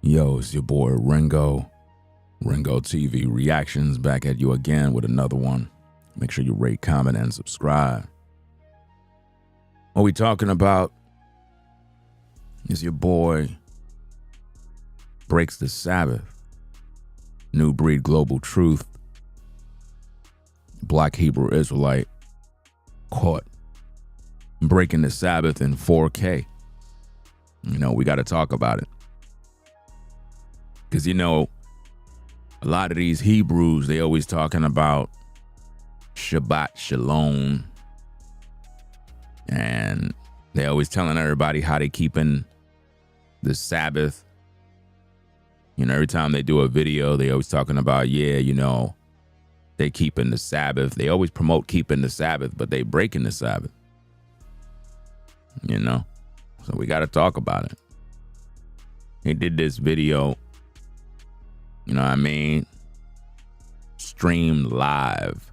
Yo, it's your boy Ringo TV Reactions, back at you again with another one. Make sure you rate, comment, and subscribe. What we talking about is your boy breaks the Sabbath. Nubreed Global Truth. Black Hebrew Israelite caught breaking the Sabbath in 4K. You know, we got to talk about it. Because, you know, a lot of these Hebrews, they always talking about Shabbat Shalom. And they always telling everybody how they keeping the Sabbath. You know, every time they do a video, they always talking about, yeah, you know, they keeping the Sabbath. They always promote keeping the Sabbath, but they breaking the Sabbath. You know? So we got to talk about it. He did this video, you know what I mean, streamed live.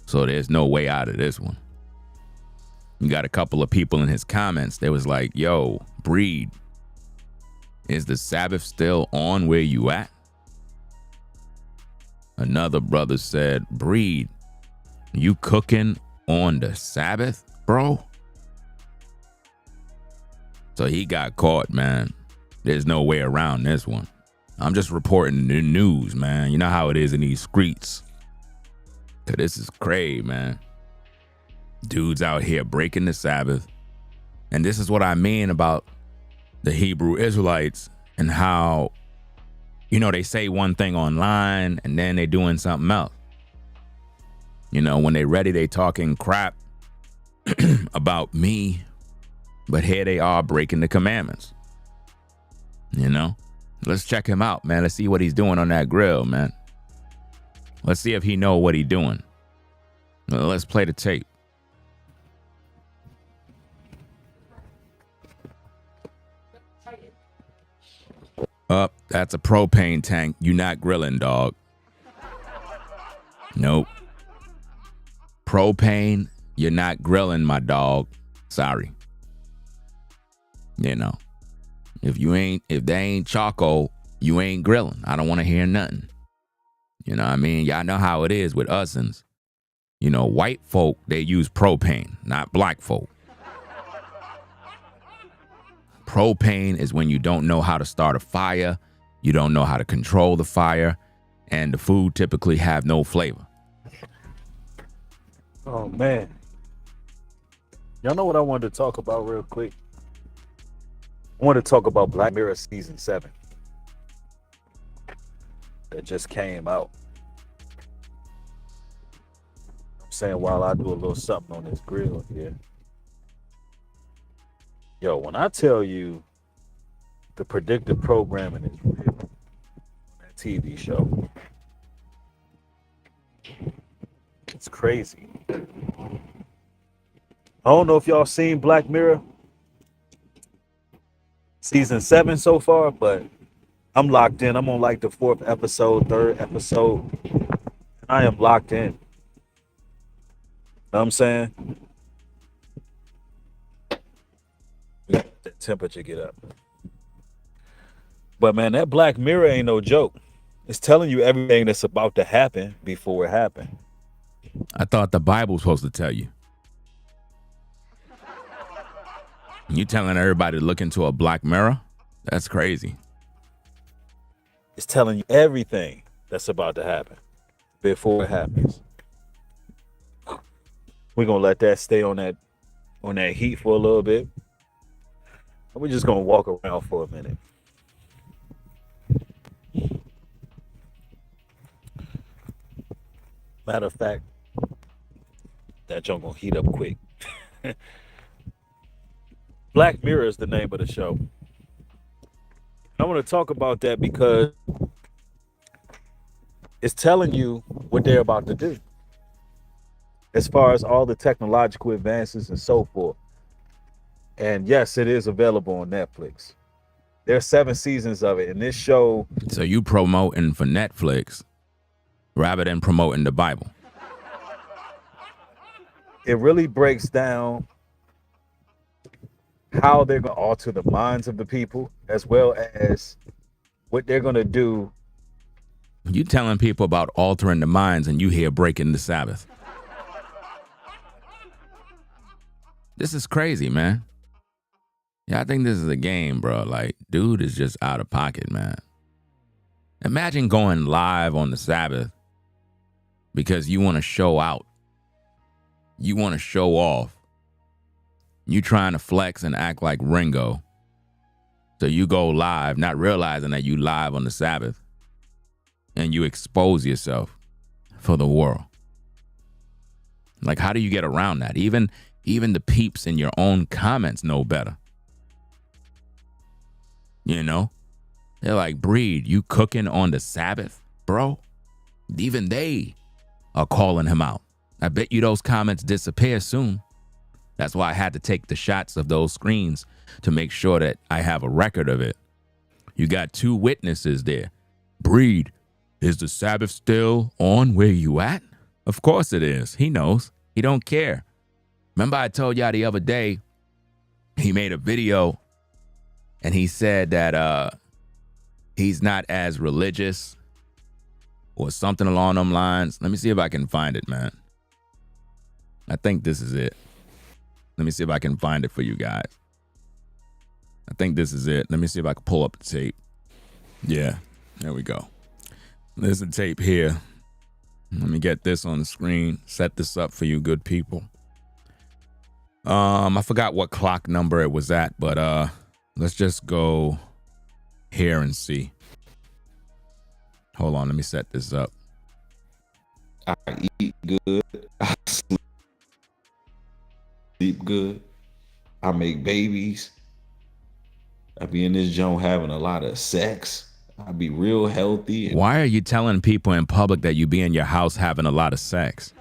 So there's no way out of this one. You got a couple of people in his comments. They was like, yo, Breed, is the Sabbath still on where you at? Another brother said, Breed, you cooking on the Sabbath, bro? So he got caught, man. There's no way around this one. I'm just reporting the news, man. You know how it is in these streets. Cause this is crazy, man. Dudes out here breaking the Sabbath. And this is what I mean about the Hebrew Israelites and how, you know, they say one thing online and then they doing something else. You know, when they ready, they talking crap about me, but here they are breaking the commandments. You know, let's check him out, man. Let's see what he's doing on that grill, man. Let's see if he know what he's doing. Well, let's play the tape. Up, that's a propane tank. You not grilling, dog. Nope. Propane, you're not grilling, my dog. Sorry. You know, if they ain't charcoal, you ain't grilling. I don't want to hear nothing. You know what I mean? Y'all know how it is with usins. You know, white folk, they use propane, not black folk. Propane is when you don't know how to start a fire, you don't know how to control the fire, and the food typically have no flavor. Oh, man. Y'all know what I wanted to talk about real quick? I want to talk about Black Mirror Season 7 that just came out. I'm saying while I do a little something on this grill here. Yo, when I tell you the predictive programming is real on that TV show, it's crazy. I don't know if y'all seen Black Mirror Season 7 so far, but I'm locked in. I'm on like the 4th episode, 3rd episode. And I am locked in. Know what I'm saying? Let the temperature get up. But man, that Black Mirror ain't no joke. It's telling you everything that's about to happen before it happened. I thought the Bible was supposed to tell you. You telling everybody to look into a Black Mirror? That's crazy. It's telling you everything that's about to happen before it happens. We're gonna let that stay on that heat for a little bit. And we're just gonna walk around for a minute. Matter of fact, that junk gonna heat up quick. Black Mirror is the name of the show. I want to talk about that because it's telling you what they're about to do as far as all the technological advances and so forth. And yes, it is available on Netflix. There's 7 seasons of it, and this show. So you promoting for Netflix rather than promoting the Bible? It really breaks down how they're going to alter the minds of the people, as well as what they're going to do. You telling people about altering the minds and you here breaking the Sabbath. This is crazy, man. Yeah, I think this is a game, bro. Like, dude is just out of pocket, man. Imagine going live on the Sabbath because you want to show out. You want to show off. You trying to flex and act like Ringo. So you go live, not realizing that you live on the Sabbath. And you expose yourself for the world. Like, how do you get around that? Even the peeps in your own comments know better. You know? They're like, Breed, you cooking on the Sabbath, bro? Even they are calling him out. I bet you those comments disappear soon. That's why I had to take the shots of those screens to make sure that I have a record of it. You got two witnesses there. Breed, is the Sabbath still on where you at? Of course it is. He knows. He don't care. Remember I told y'all the other day, he made a video and he said that he's not as religious or something along them lines. Let me see if I can find it, man. I think this is it. Let me see if I can find it for you guys. I think this is it. Let me see if I can pull up the tape. Yeah, there we go. There's a tape here. Let me get this on the screen. Set this up for you good people. I forgot what clock number it was at, but let's just go here and see. Hold on, let me set this up. I eat good. I sleep good. I make babies. I be in this joint having a lot of sex. I be real healthy. Why are you telling people in public that you be in your house having a lot of sex?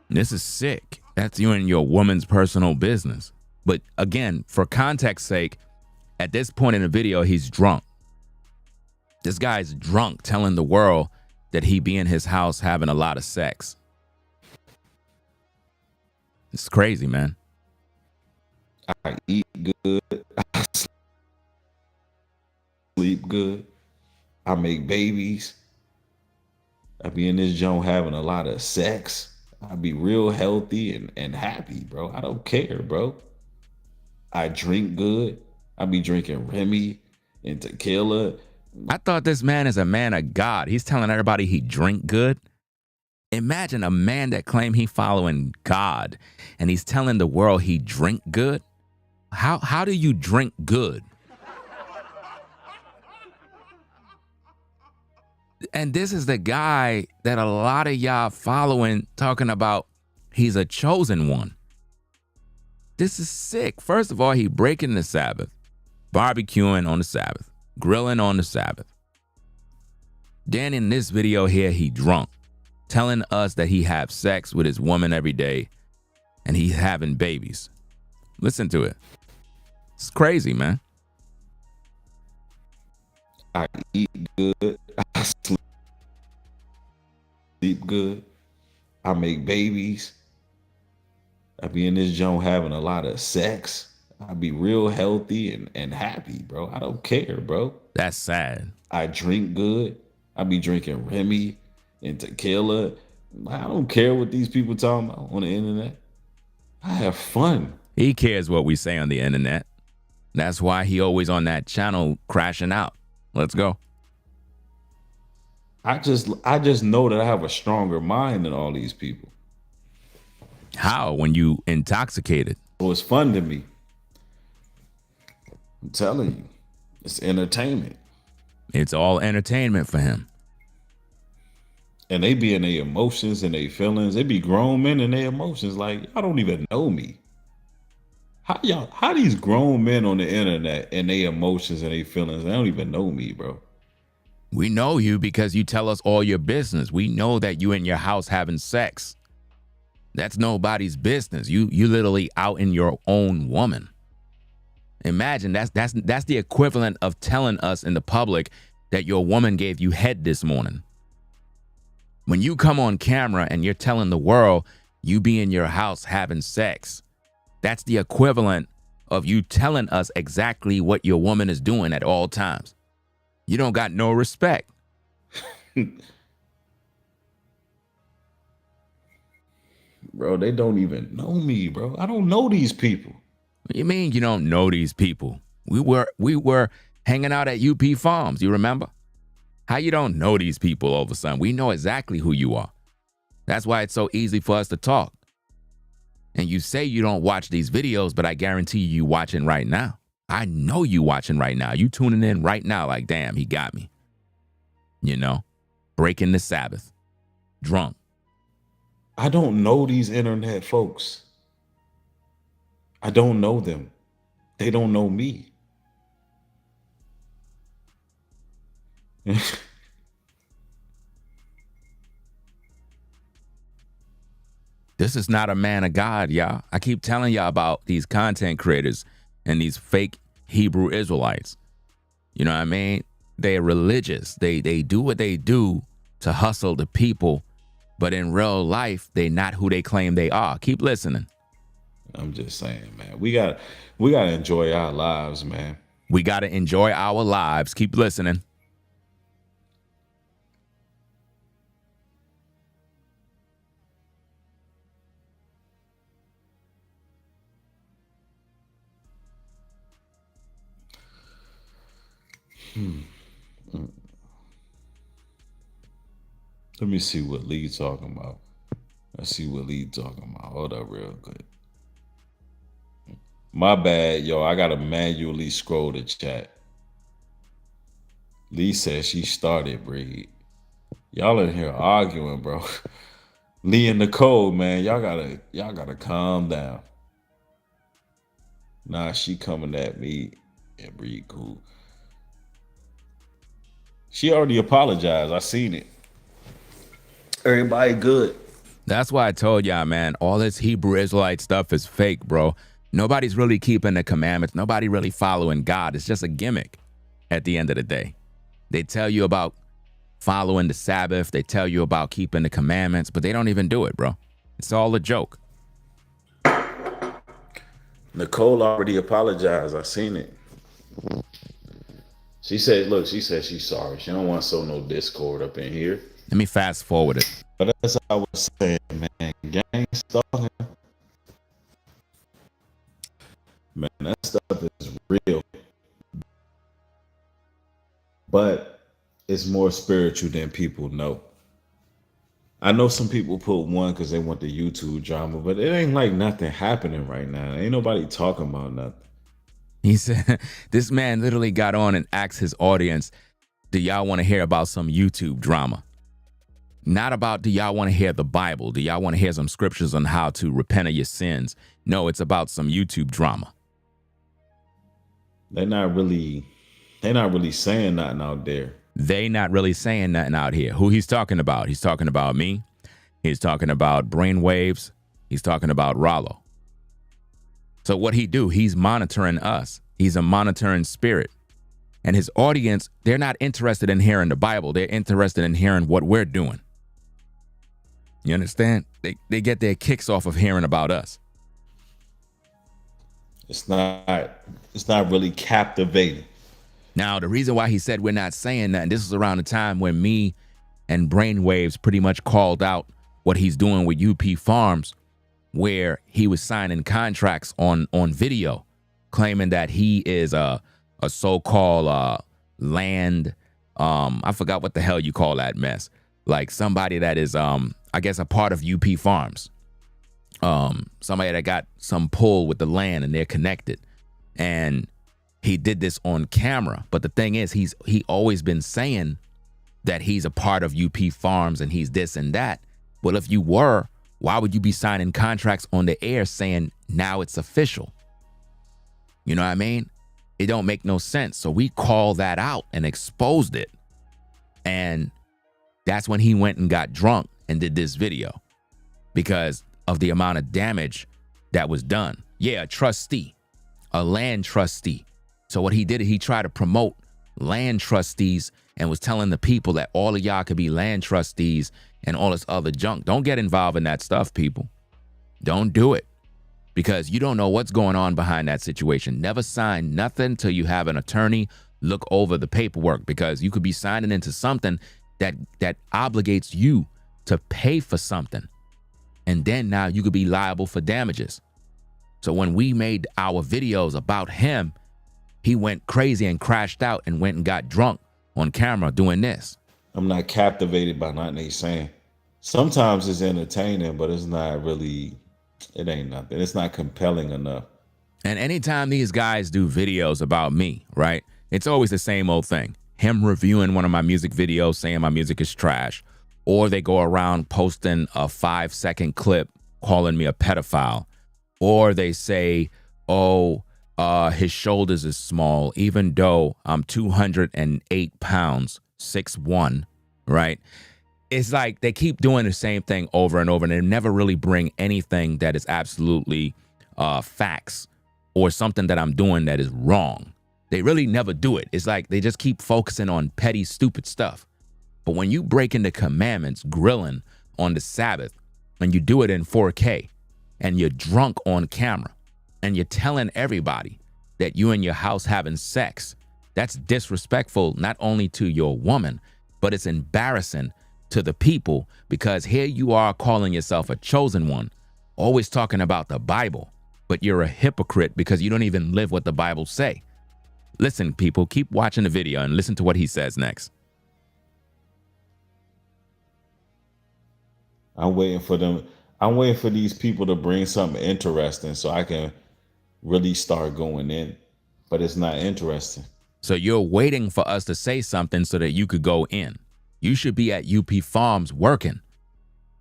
This is sick. That's you and your woman's personal business. But again, for context's sake, at this point in the video, he's drunk. This guy's drunk telling the world that he be in his house having a lot of sex. It's crazy, man. I eat good. I sleep good. I make babies. I be in this joint having a lot of sex. I be real healthy and happy, bro. I don't care, bro. I drink good. I be drinking Remy and tequila. I thought this man is a man of God. He's telling everybody he drink good. Imagine a man that claim he following God and he's telling the world he drink good. How do you drink good? And this is the guy that a lot of y'all following talking about he's a chosen one. This is sick. First of all, he breaking the Sabbath, barbecuing on the Sabbath, grilling on the Sabbath. Then in this video here, he drunk, telling us that he have sex with his woman every day and he's having babies. Listen to it. It's crazy, man. I eat good. I sleep good. I make babies. I be in this joint having a lot of sex. I be real healthy and happy, bro. I don't care, bro. That's sad. I drink good. I be drinking Remy and tequila. I don't care what these people talking about on the internet. I have fun. He cares what we say on the internet. That's why he always on that channel crashing out. Let's go. I just know that I have a stronger mind than all these people. How? When you intoxicated? So it's fun to me. I'm telling you, it's entertainment. It's all entertainment for him. And they be in their emotions and their feelings. They be grown men in their emotions. Like, y'all don't even know me. How these grown men on the internet and their emotions and their feelings, they don't even know me, bro. We know you because you tell us all your business. We know that you in your house having sex. That's nobody's business. You literally out in your own woman. Imagine that's the equivalent of telling us in the public that your woman gave you head this morning. When you come on camera and you're telling the world you be in your house having sex, that's the equivalent of you telling us exactly what your woman is doing at all times. You don't got no respect. Bro, they don't even know me, bro. I don't know these people. What do you mean you don't know these people? We were hanging out at UP Farms, you remember? How you don't know these people all of a sudden? We know exactly who you are. That's why it's so easy for us to talk. And you say you don't watch these videos, but I guarantee you watching right now. I know you watching right now. You tuning in right now like, damn, he got me. You know, breaking the Sabbath, drunk. I don't know these internet folks. I don't know them. They don't know me. This is not a man of God, y'all. I keep telling y'all about these content creators and these fake Hebrew Israelites. You know what I mean? They're religious. They do what they do to hustle the people, but in real life, they're not who they claim they are. Keep listening. I'm just saying, man. We gotta enjoy our lives, man. We gotta enjoy our lives. Keep listening. Let me see what Lee talking about. Let's see what Lee talking about. Hold up real quick. My bad, yo. I gotta manually scroll the chat. Lee says she started Breed. Y'all in here arguing, bro. Lee and Nicole, man, y'all gotta calm down. Nah, she coming at me and Breed cool. She already apologized. I seen it. Everybody good. That's why I told y'all, man, all this Hebrew Israelite stuff is fake, bro. Nobody's really keeping the commandments. Nobody really following God. It's just a gimmick at the end of the day. They tell you about following the Sabbath. They tell you about keeping the commandments, but they don't even do it, bro. It's all a joke. Nicole already apologized. I seen it. She said, look, she said she's sorry. She don't want to sow no discord up in here. Let me fast forward it. But that's what I was saying, man. Gang stalking. Man, that stuff is real. But it's more spiritual than people know. I know some people put one because they want the YouTube drama, but it ain't like nothing happening right now. Ain't nobody talking about nothing. He said, this man literally got on and asked his audience, do y'all want to hear about some YouTube drama? Not about, do y'all want to hear the Bible? Do y'all want to hear some scriptures on how to repent of your sins? No, it's about some YouTube drama. They're not really saying nothing out there. They not really saying nothing out here. Who he's talking about? He's talking about me. He's talking about brainwaves. He's talking about Rollo. So what he do? He's monitoring us. He's a monitoring spirit. And his audience, they're not interested in hearing the Bible. They're interested in hearing what we're doing. You understand? They get their kicks off of hearing about us. It's not really captivating. Now, the reason why he said we're not saying that, and this is around the time when me and Brainwaves pretty much called out what he's doing with UP Farms, where he was signing contracts on video, claiming that he is a so-called land, I forgot what the hell you call that mess. Like somebody that is, I guess, a part of UP Farms. Somebody that got some pull with the land and they're connected. And he did this on camera. But the thing is, he always been saying that he's a part of UP Farms and he's this and that. Well, if you were, why would you be signing contracts on the air saying now it's official? You know what I mean? It don't make no sense. So we called that out and exposed it. And that's when he went and got drunk and did this video because of the amount of damage that was done. Yeah, a trustee, a land trustee. So what he did, he tried to promote land trustees and was telling the people that all of y'all could be land trustees and all this other junk. Don't get involved in that stuff, people. Don't do it. because you don't know what's going on behind that situation. Never sign nothing till you have an attorney look over the paperwork, because you could be signing into something that obligates you to pay for something. And then now you could be liable for damages. So when we made our videos about him, he went crazy and crashed out and went and got drunk on camera doing this. I'm not captivated by nothing they saying. Sometimes it's entertaining, but it's not really, it ain't nothing. It's not compelling enough. And anytime these guys do videos about me, right, it's always the same old thing. Him reviewing one of my music videos saying my music is trash, or they go around posting a 5-second clip calling me a pedophile, or they say, oh, his shoulders is small, even though I'm 208 pounds, 6'1", right? It's like they keep doing the same thing over and over, and they never really bring anything that is absolutely facts or something that I'm doing that is wrong. They really never do it. It's like they just keep focusing on petty, stupid stuff. But when you break into commandments, grilling on the Sabbath, and you do it in 4K, and you're drunk on camera, and you're telling everybody that you and your house having sex, that's disrespectful not only to your woman, but it's embarrassing to the people, because here you are calling yourself a chosen one, always talking about the Bible, but you're a hypocrite because you don't even live what the Bible say. Listen, people, keep watching the video and listen to what he says next. I'm waiting for them. I'm waiting for these people to bring something interesting so I can really start going in, but it's not interesting. So you're waiting for us to say something so that you could go in. You should be at UP Farms working.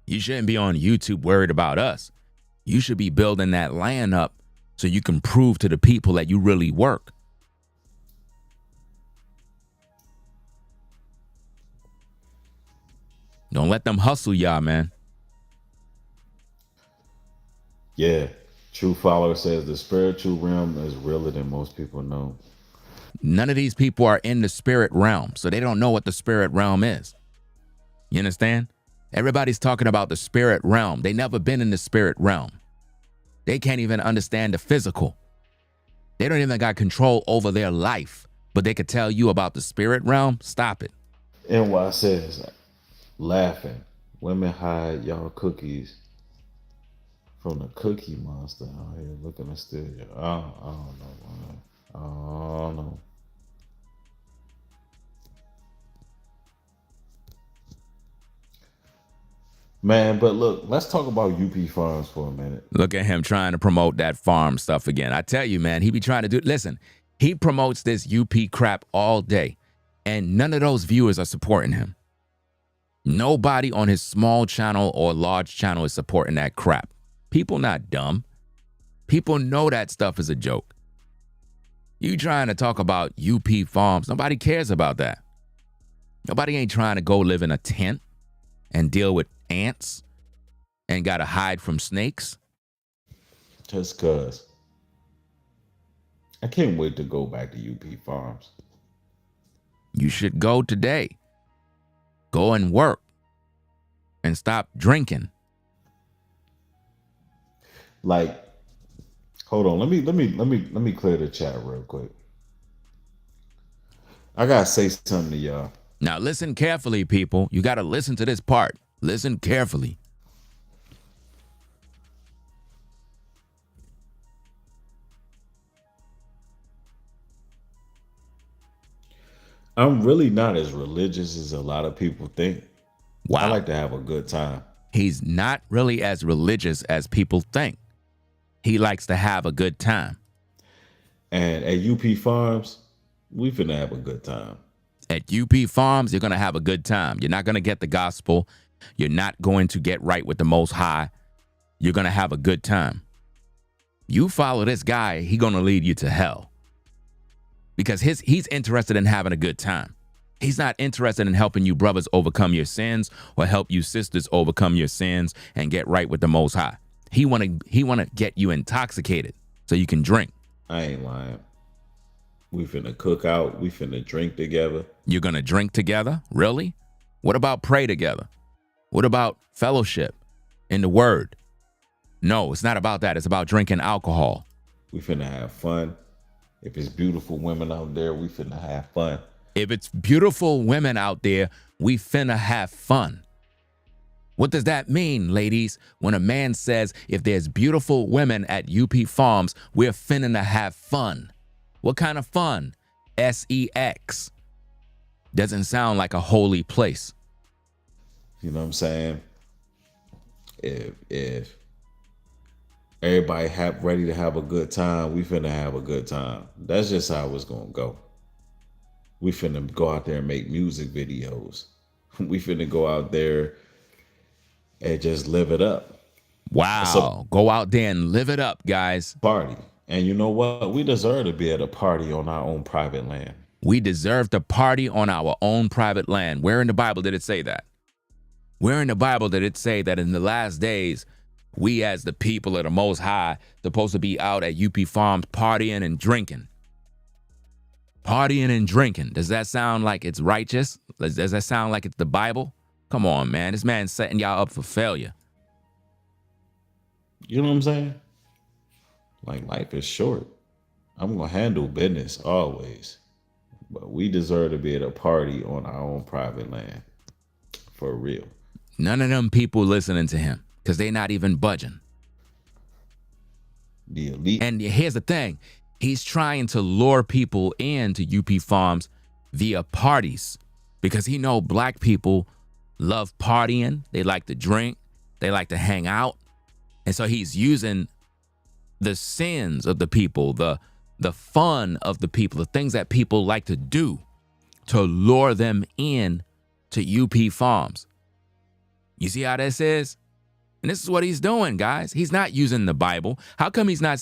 You shouldn't be on YouTube worried about us. You should be building that land up so you can prove to the people that you really work. Don't let them hustle y'all, man. Yeah. True follower says the spiritual realm is realer than most people know. None of these people are in the spirit realm, so they don't know what the spirit realm is. You understand? Everybody's talking about the spirit realm. They never been in the spirit realm. They can't even understand the physical. They don't even got control over their life, but they could tell you about the spirit realm. Stop it. NY says, laughing, women hide y'all cookies from the cookie monster out here looking to steal you. I don't know, man. I don't know. Man, but look, let's talk about UP Farms for a minute. Look at him trying to promote that farm stuff again. I tell you, man, he be trying to do, listen, he promotes this UP crap all day, and none of those viewers are supporting him. Nobody on his small channel or large channel is supporting that crap. People not dumb. People know that stuff is a joke. You trying to talk about UP Farms, nobody cares about that. Nobody ain't trying to go live in a tent and deal with ants and gotta hide from snakes. Just cause. I can't wait to go back to UP Farms. You should go today. Go and work and stop drinking. Like, hold on, let me clear the chat real quick. I gotta say something to y'all. Now listen carefully, people. You gotta listen to this part. Listen carefully. I'm really not as religious as a lot of people think. Wow. I like to have a good time. He's not really as religious as people think. He likes to have a good time. And at UP Farms, we finna have a good time. At UP Farms, you're going to have a good time. You're not going to get the gospel. You're not going to get right with the Most High. You're going to have a good time. You follow this guy, he's going to lead you to hell. Because he's interested in having a good time. He's not interested in helping you brothers overcome your sins or help you sisters overcome your sins and get right with the Most High. He wanna get you intoxicated so you can drink. I ain't lying. We finna cook out. We finna drink together. You're gonna drink together? Really? What about pray together? What about fellowship in the word? No, it's not about that. It's about drinking alcohol. We finna have fun. If it's beautiful women out there, we finna have fun. If it's beautiful women out there, we finna have fun. What does that mean, ladies? When a man says, if there's beautiful women at UP Farms, we're finna have fun. What kind of fun? SEX. Doesn't sound like a holy place. You know what I'm saying? If everybody ready to have a good time, we finna have a good time. That's just how it's gonna go. We finna go out there and make music videos. We finna go out there and just live it up. Wow. Go out there and live it up, guys. Party. And you know what? We deserve to be at a party on our own private land. We deserve to party on our own private land. Where in the Bible did it say that? Where in the Bible did it say that in the last days, we as the people of the Most High supposed to be out at UP Farms partying and drinking? Partying and drinking. Does that sound like it's righteous? Does that sound like it's the Bible? Come on, man. This man's setting y'all up for failure. You know what I'm saying? Like, life is short. I'm going to handle business always. But we deserve to be at a party on our own private land. For real. None of them people listening to him because they're not even budging. The elite. And here's the thing. He's trying to lure people into UP Farms via parties because he know black people love partying. They like to drink. They like to hang out. And so he's using the sins of the people, the fun of the people, the things that people like to do to lure them in to UP Farms. You see how this is? And this is what he's doing, guys. He's not using the Bible. How come he's not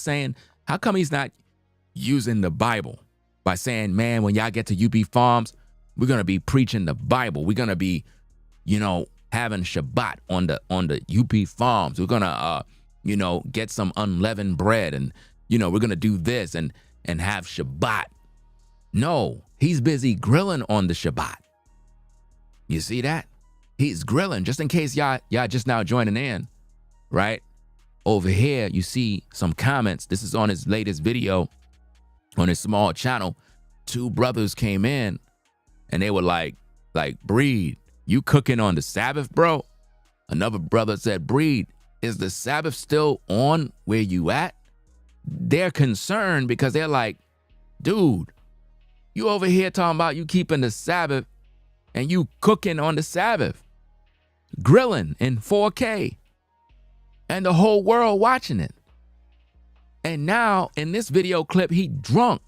using the Bible by saying, man, when y'all get to UP Farms, we're going to be preaching the Bible. We're going to be, having Shabbat on the UP Farms. We're going to, get some unleavened bread and, we're going to do this and have Shabbat. No, he's busy grilling on the Shabbat. You see that? He's grilling, just in case y'all just now joining in, right? Over here, you see some comments. This is on his latest video on his small channel. Two brothers came in and they were like, Breed, you cooking on the Sabbath, bro? Another brother said, Breed, is the Sabbath still on where you at? They're concerned because they're like, dude, you over here talking about you keeping the Sabbath and you cooking on the Sabbath, grilling in 4K, and the whole world watching it. And now in this video clip, he drunk.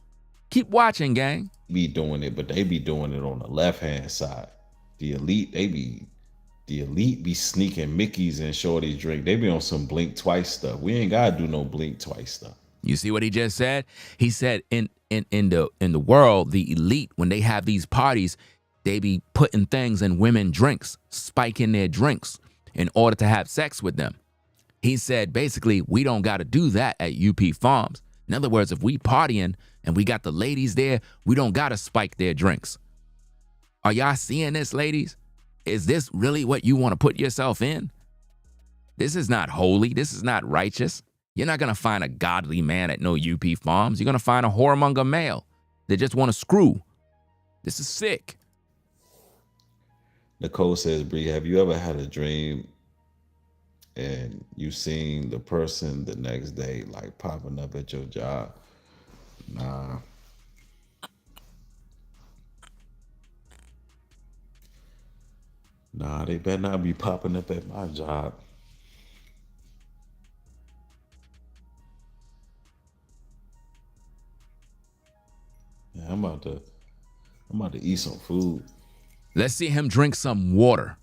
Keep watching, gang. Be doing it, but they be doing it on the left-hand side. The elite be sneaking Mickeys and Shorty's drink. They be on some blink twice stuff. We ain't gotta do no blink twice stuff. You see what he just said? He said in the world, the elite, when they have these parties, they be putting things in women drinks, spiking their drinks in order to have sex with them. He said, basically, we don't got to do that at UP Farms. In other words, if we partying and we got the ladies there, we don't got to spike their drinks. Are y'all seeing this, ladies? Is this really what you want to put yourself in? This is not holy. This is not righteous. You're not going to find a godly man at no UP Farms. You're going to find a whoremonger male that just want to screw. This is sick. Nicole says, Bree, have you ever had a dream and you seen the person the next day like popping up at your job? Nah. Nah, they better not be popping up at my job. Yeah, I'm about to eat some food. Let's see him drink some water.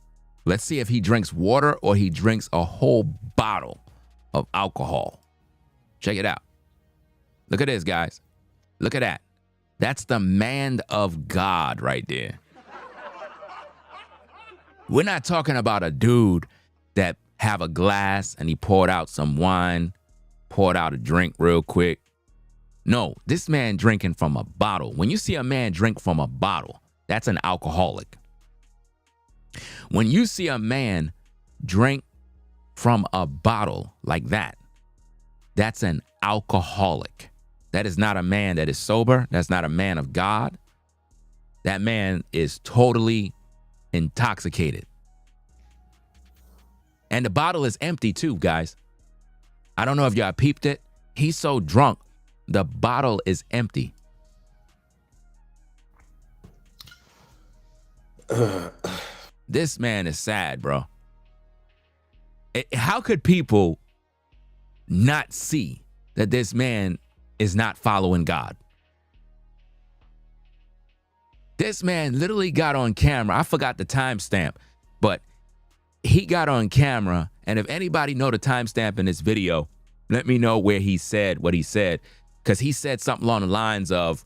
Let's see if he drinks water or he drinks a whole bottle of alcohol. Check it out. Look at this, guys. Look at that. That's the man of God right there. We're not talking about a dude that have a glass and he poured out some wine, poured out a drink real quick. No, this man drinking from a bottle. When you see a man drink from a bottle, that's an alcoholic. When you see a man drink from a bottle like that, That's an alcoholic. That is not a man that is sober. That's not a man of God. That man is totally intoxicated. And the bottle is empty too, guys. I don't know if y'all peeped it. He's so drunk, the bottle is empty. This man is sad, bro. How could people not see that this man is not following God? This man literally got on camera. I forgot the timestamp, but he got on camera. And if anybody know the timestamp in this video, let me know where he said what he said. Because he said something along the lines of,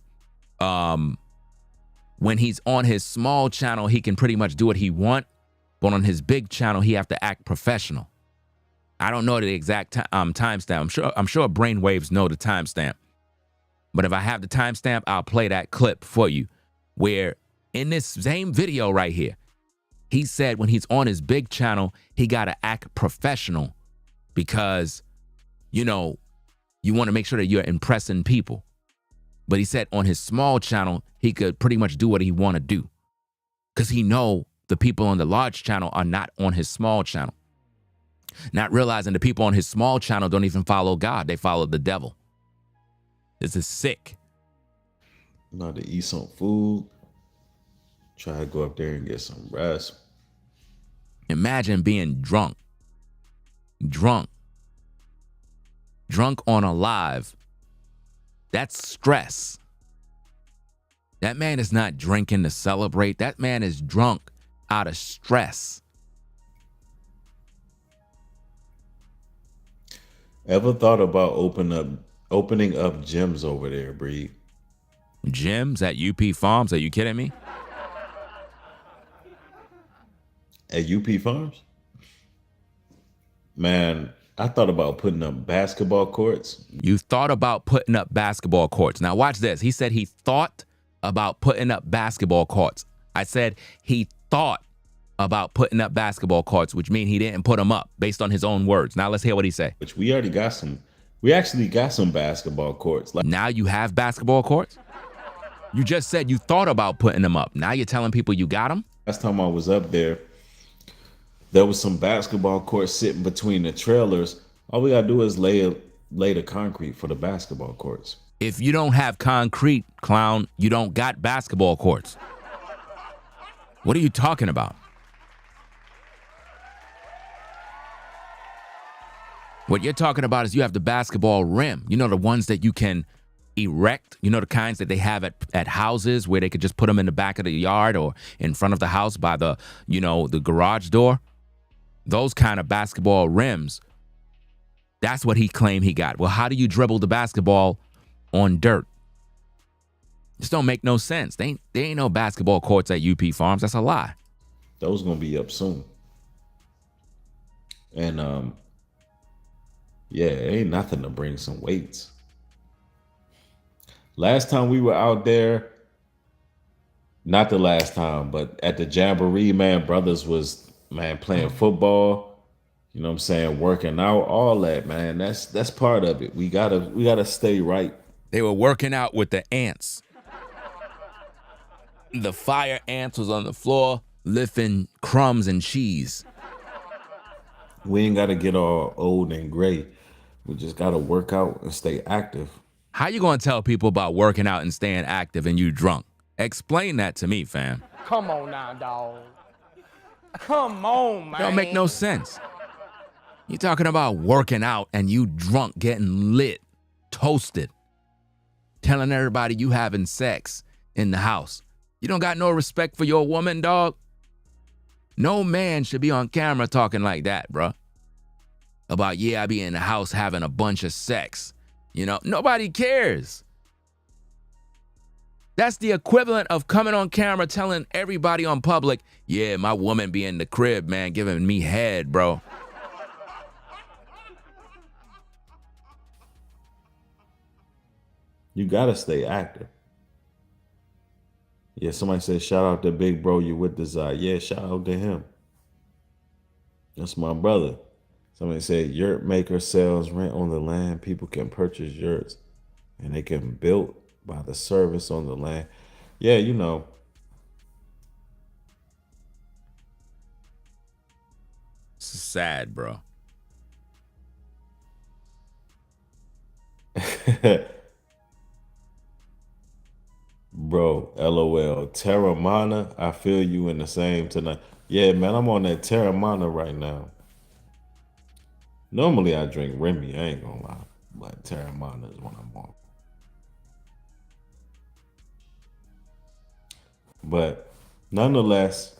when he's on his small channel, he can pretty much do what he want. But on his big channel, he have to act professional. I don't know the exact timestamp. I'm sure brainwaves know the timestamp. But if I have the timestamp, I'll play that clip for you. Where in this same video right here, he said when he's on his big channel, he got to act professional because, you know, you want to make sure that you're impressing people. But he said on his small channel, he could pretty much do what he want to do because he know the people on the large channel are not on his small channel. Not realizing the people on his small channel don't even follow God. They follow the devil. This is sick. Not to eat some food. Try to go up there and get some rest. Imagine being drunk on a live. That's stress. That man is not drinking to celebrate. That man is drunk out of stress. Ever thought about opening up gyms over there, Breed? Gyms at UP Farms? Are you kidding me? At UP Farms? Man, I thought about putting up basketball courts. You thought about putting up basketball courts. Now watch this. He said he thought about putting up basketball courts. I said he thought about putting up basketball courts, which means he didn't put them up based on his own words. Now let's hear what he said. Which we already got some. We actually got some basketball courts. Now you have basketball courts? You just said you thought about putting them up. Now you're telling people you got them? Last time I was up there, there was some basketball courts sitting between the trailers. All we gotta do is lay the concrete for the basketball courts. If you don't have concrete, clown, you don't got basketball courts. What are you talking about? What you're talking about is you have the basketball rim. You know, the ones that you can erect, you know, the kinds that they have at houses where they could just put them in the back of the yard or in front of the house by the, you know, the garage door. Those kind of basketball rims. That's what he claimed he got. Well, how do you dribble the basketball on dirt? This don't make no sense. There ain't no basketball courts at UP Farms. That's a lie. Those gonna be up soon. And yeah, it ain't nothing to bring some weights. Last time we were out there, not the last time, but at the Jamboree, man, brothers was, man, playing football, you know what I'm saying, working out, all that, man. That's part of it. We gotta stay right. They were working out with the ants. The fire ants was on the floor lifting crumbs and cheese. We ain't gotta get all old and gray. We just gotta work out and stay active. How you gonna tell people about working out and staying active and you drunk? Explain that to me, fam. Come on now, dog. Come on, man. Don't make no sense. You talking about working out and you drunk, getting lit, toasted, telling everybody you having sex in the house. You don't got no respect for your woman, dog? No man should be on camera talking like that, bruh. About, yeah, I be in the house having a bunch of sex. You know, nobody cares. That's the equivalent of coming on camera telling everybody on public, yeah, my woman be in the crib, man, giving me head, bro. You gotta stay active. Yeah, somebody said, shout out to Big Bro, you with Desire. Yeah, shout out to him. That's my brother. Somebody said yurt maker sells rent on the land. People can purchase yurts and they can build by the service on the land. Yeah, you know. It's sad, bro. Bro, LOL. Terramana, I feel you in the same tonight. Yeah, man, I'm on that Terramana right now. Normally I drink Remy, I ain't gonna lie. But Terramana is what I'm on. But nonetheless,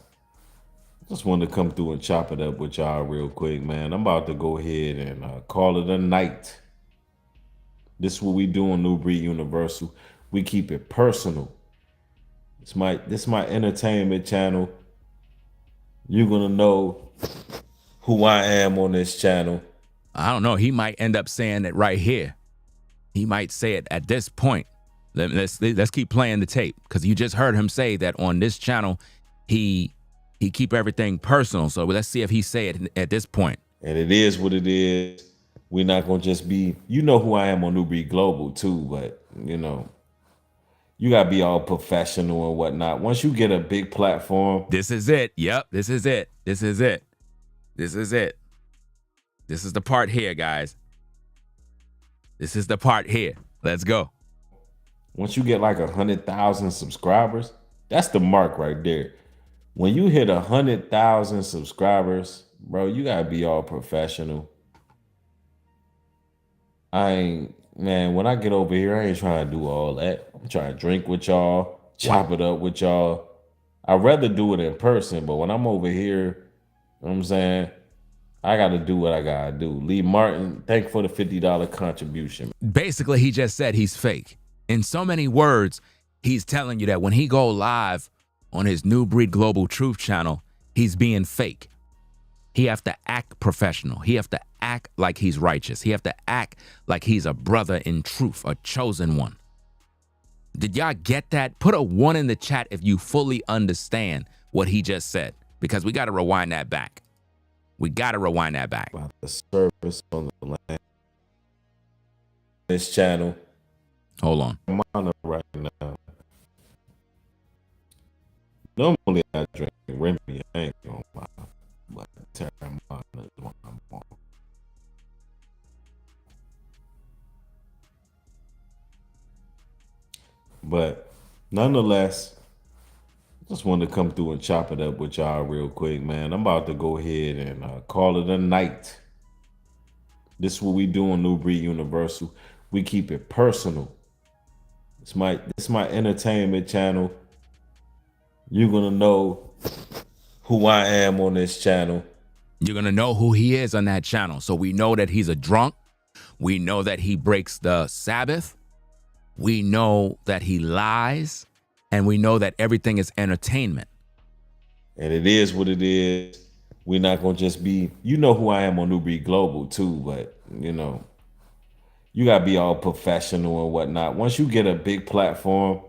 just wanted to come through and chop it up with y'all real quick, man. I'm about to go ahead and call it a night. This is what we do on Nubreed Universal. We keep it personal. This is my entertainment channel. You're gonna know who I am on this channel. I don't know. He might end up saying it right here. He might say it at this point. Let's keep playing the tape, because you just heard him say that on this channel he keep everything personal. So let's see if he say it at this point. And it is what it is. We're not gonna just be, you know who I am on Nubreed Global too, but you know, you gotta be all professional and whatnot. Once you get a big platform, This is it. Yep, this is it. This is it. This is it. This is the part here, guys. This is the part here. Let's go. once you get like 100,000 subscribers, that's the mark right there. When you hit 100,000 subscribers, bro, you gotta be all professional. Man, when I get over here, I ain't trying to do all that. I'm trying to drink with y'all, chop it up with y'all. I'd rather do it in person, but when I'm over here, you know what I'm saying, I got to do what I got to do. Lee Martin, thank you for the $50 contribution. Basically, he just said he's fake. In so many words, he's telling you that when he go live on his Nubreed Global Truth channel, he's being fake. He have to act professional. He have to act like he's righteous. He have to act like he's a brother in truth, a chosen one. Did y'all get that? Put a 1 in the chat if you fully understand what he just said, because we got to rewind that back. We got to rewind that back. About the service on the land. This channel. Hold on. I'm on it right now. Normally I drink Remy, I ain't gonna lie. But Terramana is what I'm on. But nonetheless, just wanted to come through and chop it up with y'all real quick, man. I'm about to go ahead and call it a night. This is what we do on Nubreed Universal. We keep it personal. This is my entertainment channel. You're gonna know who I am on this channel. You're going to know who he is on that channel. So we know that he's a drunk. We know that he breaks the Sabbath. We know that he lies. And we know that everything is entertainment. And it is what it is. We're not going to just be, you know who I am on Nubreed Global too, but you know, you got to be all professional and whatnot. Once you get a big platform,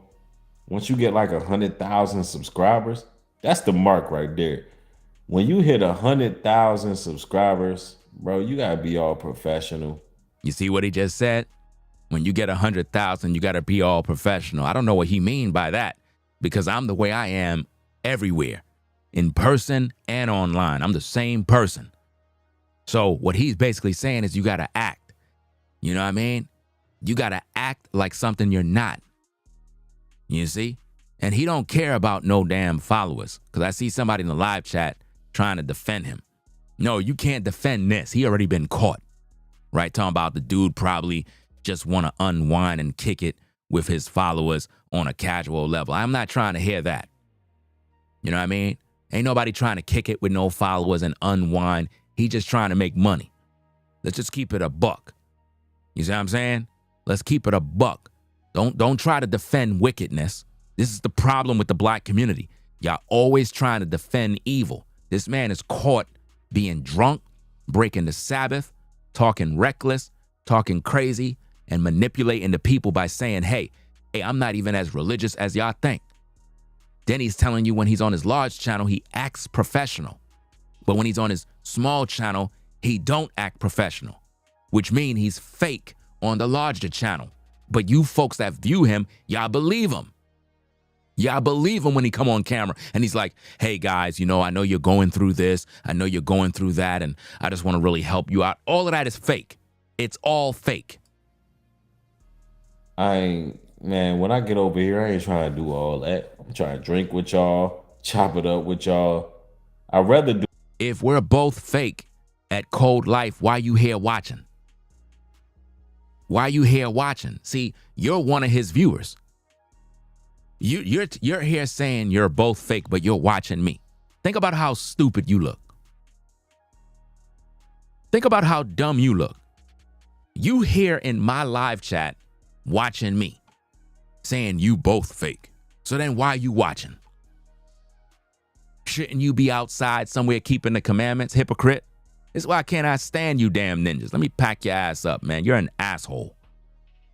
once you get like 100,000 subscribers, that's the mark right there. When you hit 100,000 subscribers, bro, you got to be all professional. You see what he just said? When you get 100,000, you got to be all professional. I don't know what he mean by that, because I'm the way I am everywhere, in person and online. I'm the same person. So what he's basically saying is you got to act. You know what I mean? You got to act like something you're not. You see? And he don't care about no damn followers, because I see somebody in the live chat trying to defend him. No, you can't defend this. He already been caught. Right? Talking about the dude probably just want to unwind and kick it with his followers on a casual level. I'm not trying to hear that. You know what I mean? Ain't nobody trying to kick it with no followers and unwind. He just trying to make money. Let's just keep it a buck. You see what I'm saying? Let's keep it a buck. Don't try to defend wickedness. This is the problem with the black community. Y'all always trying to defend evil. This man is caught being drunk, breaking the Sabbath, talking reckless, talking crazy, and manipulating the people by saying, hey, I'm not even as religious as y'all think. Then he's telling you when he's on his large channel, he acts professional. But when he's on his small channel, He don't act professional, which means he's fake on the larger channel. But you folks that view him, y'all believe him. Y'all believe him when he come on camera and he's like, hey guys, you know, I know you're going through this. I know you're going through that. And I just want to really help you out. All of that is fake. It's all fake. Man, when I get over here, I ain't trying to do all that. I'm trying to drink with y'all, chop it up with y'all. I'd rather do. If we're both fake at Cold Life, why you here watching? Why you here watching? See, you're one of his viewers. You're here saying you're both fake, but you're watching me. Think about how stupid you look. Think about how dumb you look. You here in my live chat watching me, saying you both fake. So then why are you watching? Shouldn't you be outside somewhere keeping the commandments, hypocrite? This is why I cannot stand you damn ninjas. Let me pack your ass up, man. You're an asshole.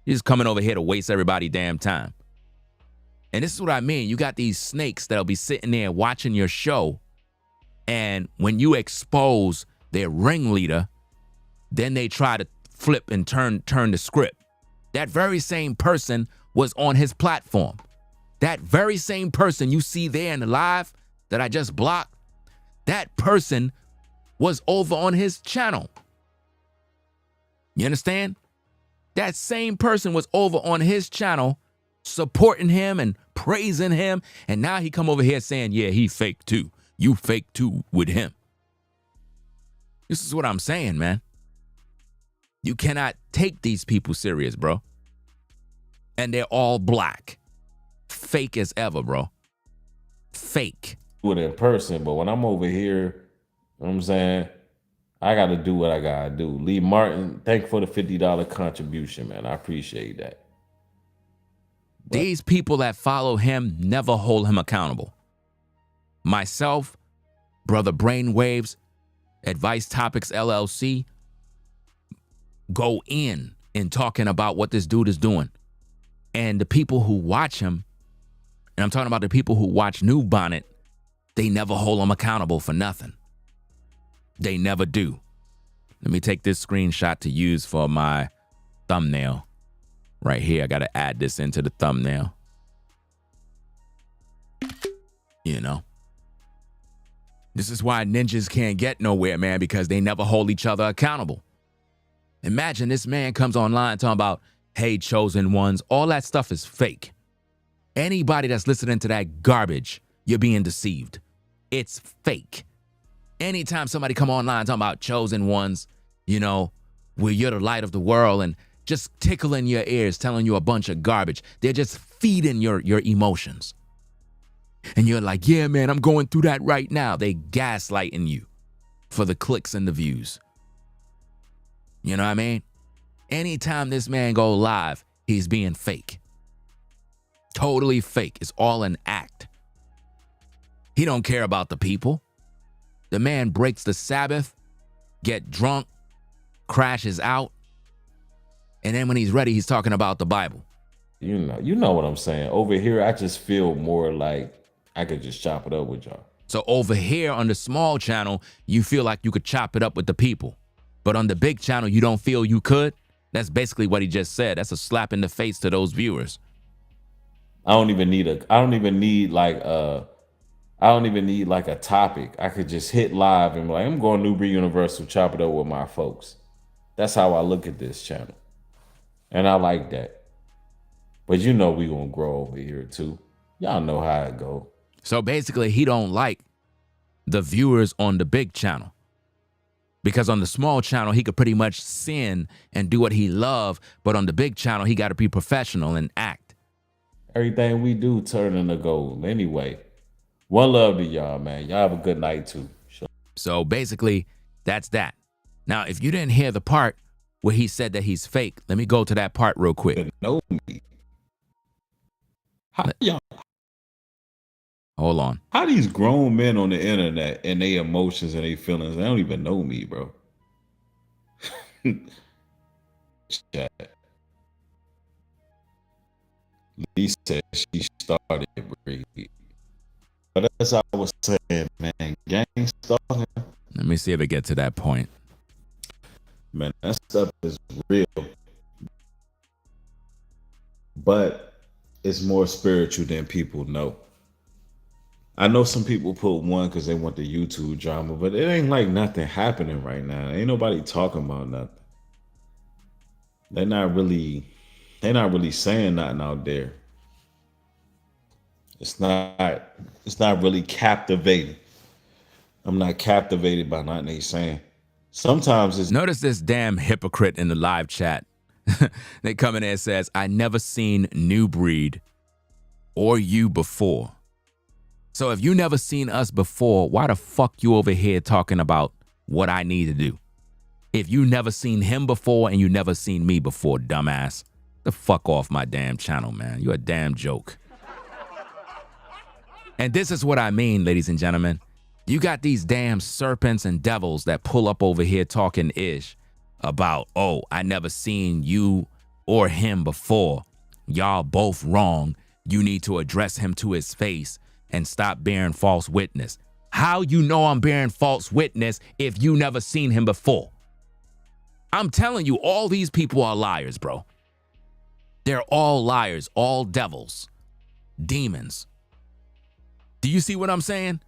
You're just coming over here to waste everybody's damn time. And this is what I mean. You got these snakes that'll be sitting there watching your show. And when you expose their ringleader, then they try to flip and turn the script. That very same person was on his platform. That very same person you see there in the live that I just blocked, that person was over on his channel. You understand? That same person was over on his channel supporting him and praising him. And now he come over here saying, yeah, he fake too. You fake too with him. This is what I'm saying, man. You cannot take these people serious, bro. And they're all black. Fake as ever, bro. Fake. Do it in person, but when I'm over here, you know what I'm saying, I got to do what I got to do. Lee Martin, thank you for the $50 contribution, man. I appreciate that. But these people that follow him never hold him accountable. Myself, Brother Brainwaves, Advice Topics LLC, go in talking about what this dude is doing. And the people who watch him, and I'm talking about the people who watch New Bonnet, they never hold him accountable for nothing. They never do. Let me take this screenshot to use for my thumbnail. Right here, I got to add this into the thumbnail. You know. This is why ninjas can't get nowhere, man, because they never hold each other accountable. Imagine this man comes online talking about, hey, chosen ones, all that stuff is fake. Anybody that's listening to that garbage, you're being deceived. It's fake. Anytime somebody come online talking about chosen ones, you know, where you're the light of the world and just tickling your ears, telling you a bunch of garbage, they're just feeding your emotions. And you're like, yeah, man, I'm going through that right now. They gaslighting you for the clicks and the views. You know what I mean? Anytime this man go live, he's being fake. Totally fake. It's all an act. He don't care about the people. The man breaks the Sabbath, get drunk, crashes out, and then when he's ready, he's talking about the Bible. You know what I'm saying. Over here, I just feel more like I could just chop it up with y'all. So over here on the small channel, you feel like you could chop it up with the people. But on the big channel, you don't feel you could? That's basically what he just said. That's a slap in the face to those viewers. I don't even need like a topic. I could just hit live and be like, I'm going to Nubreed Universal, chop it up with my folks. That's how I look at this channel. And I like that. But you know we gonna grow over here too. Y'all know how it go. So basically he don't like the viewers on the big channel. Because on the small channel, he could pretty much sin and do what he love. But on the big channel, he got to be professional and act. Everything we do turn into gold. Anyway, one love to y'all, man. Y'all have a good night too. Sure. So basically, that's that. Now, if you didn't hear the part where he said that he's fake, let me go to that part real quick. Know me. How y'all? Hold on. How these grown men on the internet and their emotions and their feelings, they don't even know me, bro. Chat. Lee said she started breathing. But as I was saying, man, gang stalking. Let me see if it gets to that point. Man, that stuff is real, but it's more spiritual than people know. I know some people put one because they want the YouTube drama, but it ain't like nothing happening right now. Ain't nobody talking about nothing. They're not really, they're not really saying nothing out there. It's not, it's not really captivating. I'm not captivated by nothing they saying. Sometimes it's Notice this damn hypocrite in the live chat. They come in there and says, I never seen Nubreed or you before. So if you never seen us before, why the fuck you over here talking about what I need to do? If you never seen him before and you never seen me before, dumbass, the fuck off my damn channel, man. You're a damn joke. And this is what I mean, ladies and gentlemen. You got these damn serpents and devils that pull up over here talking ish about, oh, I never seen you or him before. Y'all both wrong. You need to address him to his face and stop bearing false witness. How you know I'm bearing false witness if you never seen him before? I'm telling you, all these people are liars, bro. They're all liars, all devils, demons. Do you see what I'm saying?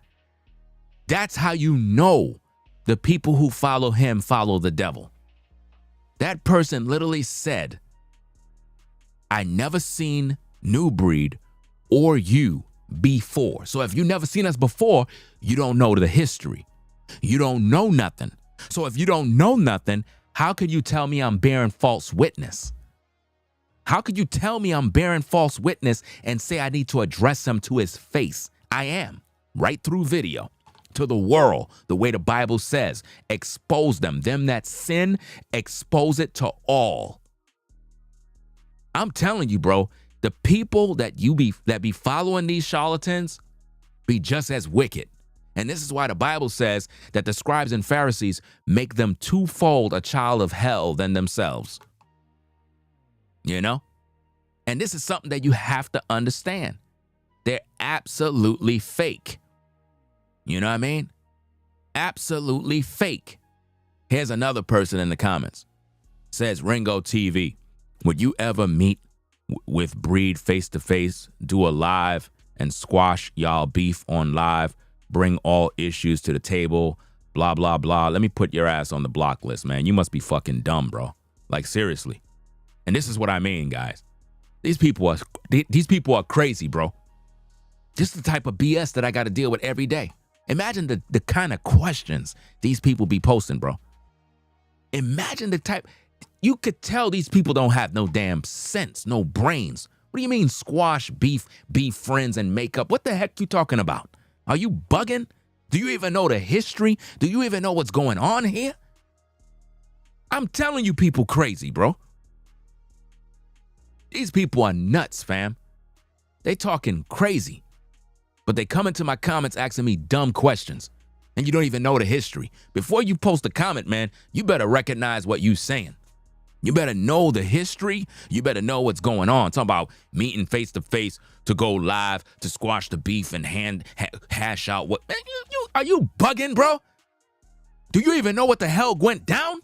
That's how you know the people who follow him follow the devil. That person literally said, I never seen Nubreed or you before. So if you never seen us before, you don't know the history. You don't know nothing. So if you don't know nothing, how could you tell me I'm bearing false witness? How could you tell me I'm bearing false witness and say I need to address him to his face? I am, right through video, to the world, the way the Bible says. Expose them. Them that sin, expose it to all. I'm telling you, bro, the people that be following these charlatans be just as wicked. And this is why the Bible says that the scribes and Pharisees make them twofold a child of hell than themselves. You know? And this is something that you have to understand. They're absolutely fake. You know what I mean? Absolutely fake. Here's another person in the comments. Says Ringo TV, would you ever meet with Breed face to face, do a live and squash y'all beef on live, bring all issues to the table, blah, blah, blah. Let me put your ass on the block list, man. You must be fucking dumb, bro. Like, seriously. And this is what I mean, guys. These people are crazy, bro. Just the type of BS that I got to deal with every day. Imagine the kind of questions these people be posting, bro. Imagine the type. You could tell these people don't have no damn sense, no brains. What do you mean squash, beef, be friends, and make up? What the heck you talking about? Are you bugging? Do you even know the history? Do you even know what's going on here? I'm telling you, people crazy, bro. These people are nuts, fam. They talking crazy. But they come into my comments asking me dumb questions. And you don't even know the history. Before you post a comment, man, you better recognize what you saying. You better know the history. You better know what's going on. Talking about meeting face to face to go live to squash the beef and hash out what. Man, are you bugging, bro? Do you even know what the hell went down?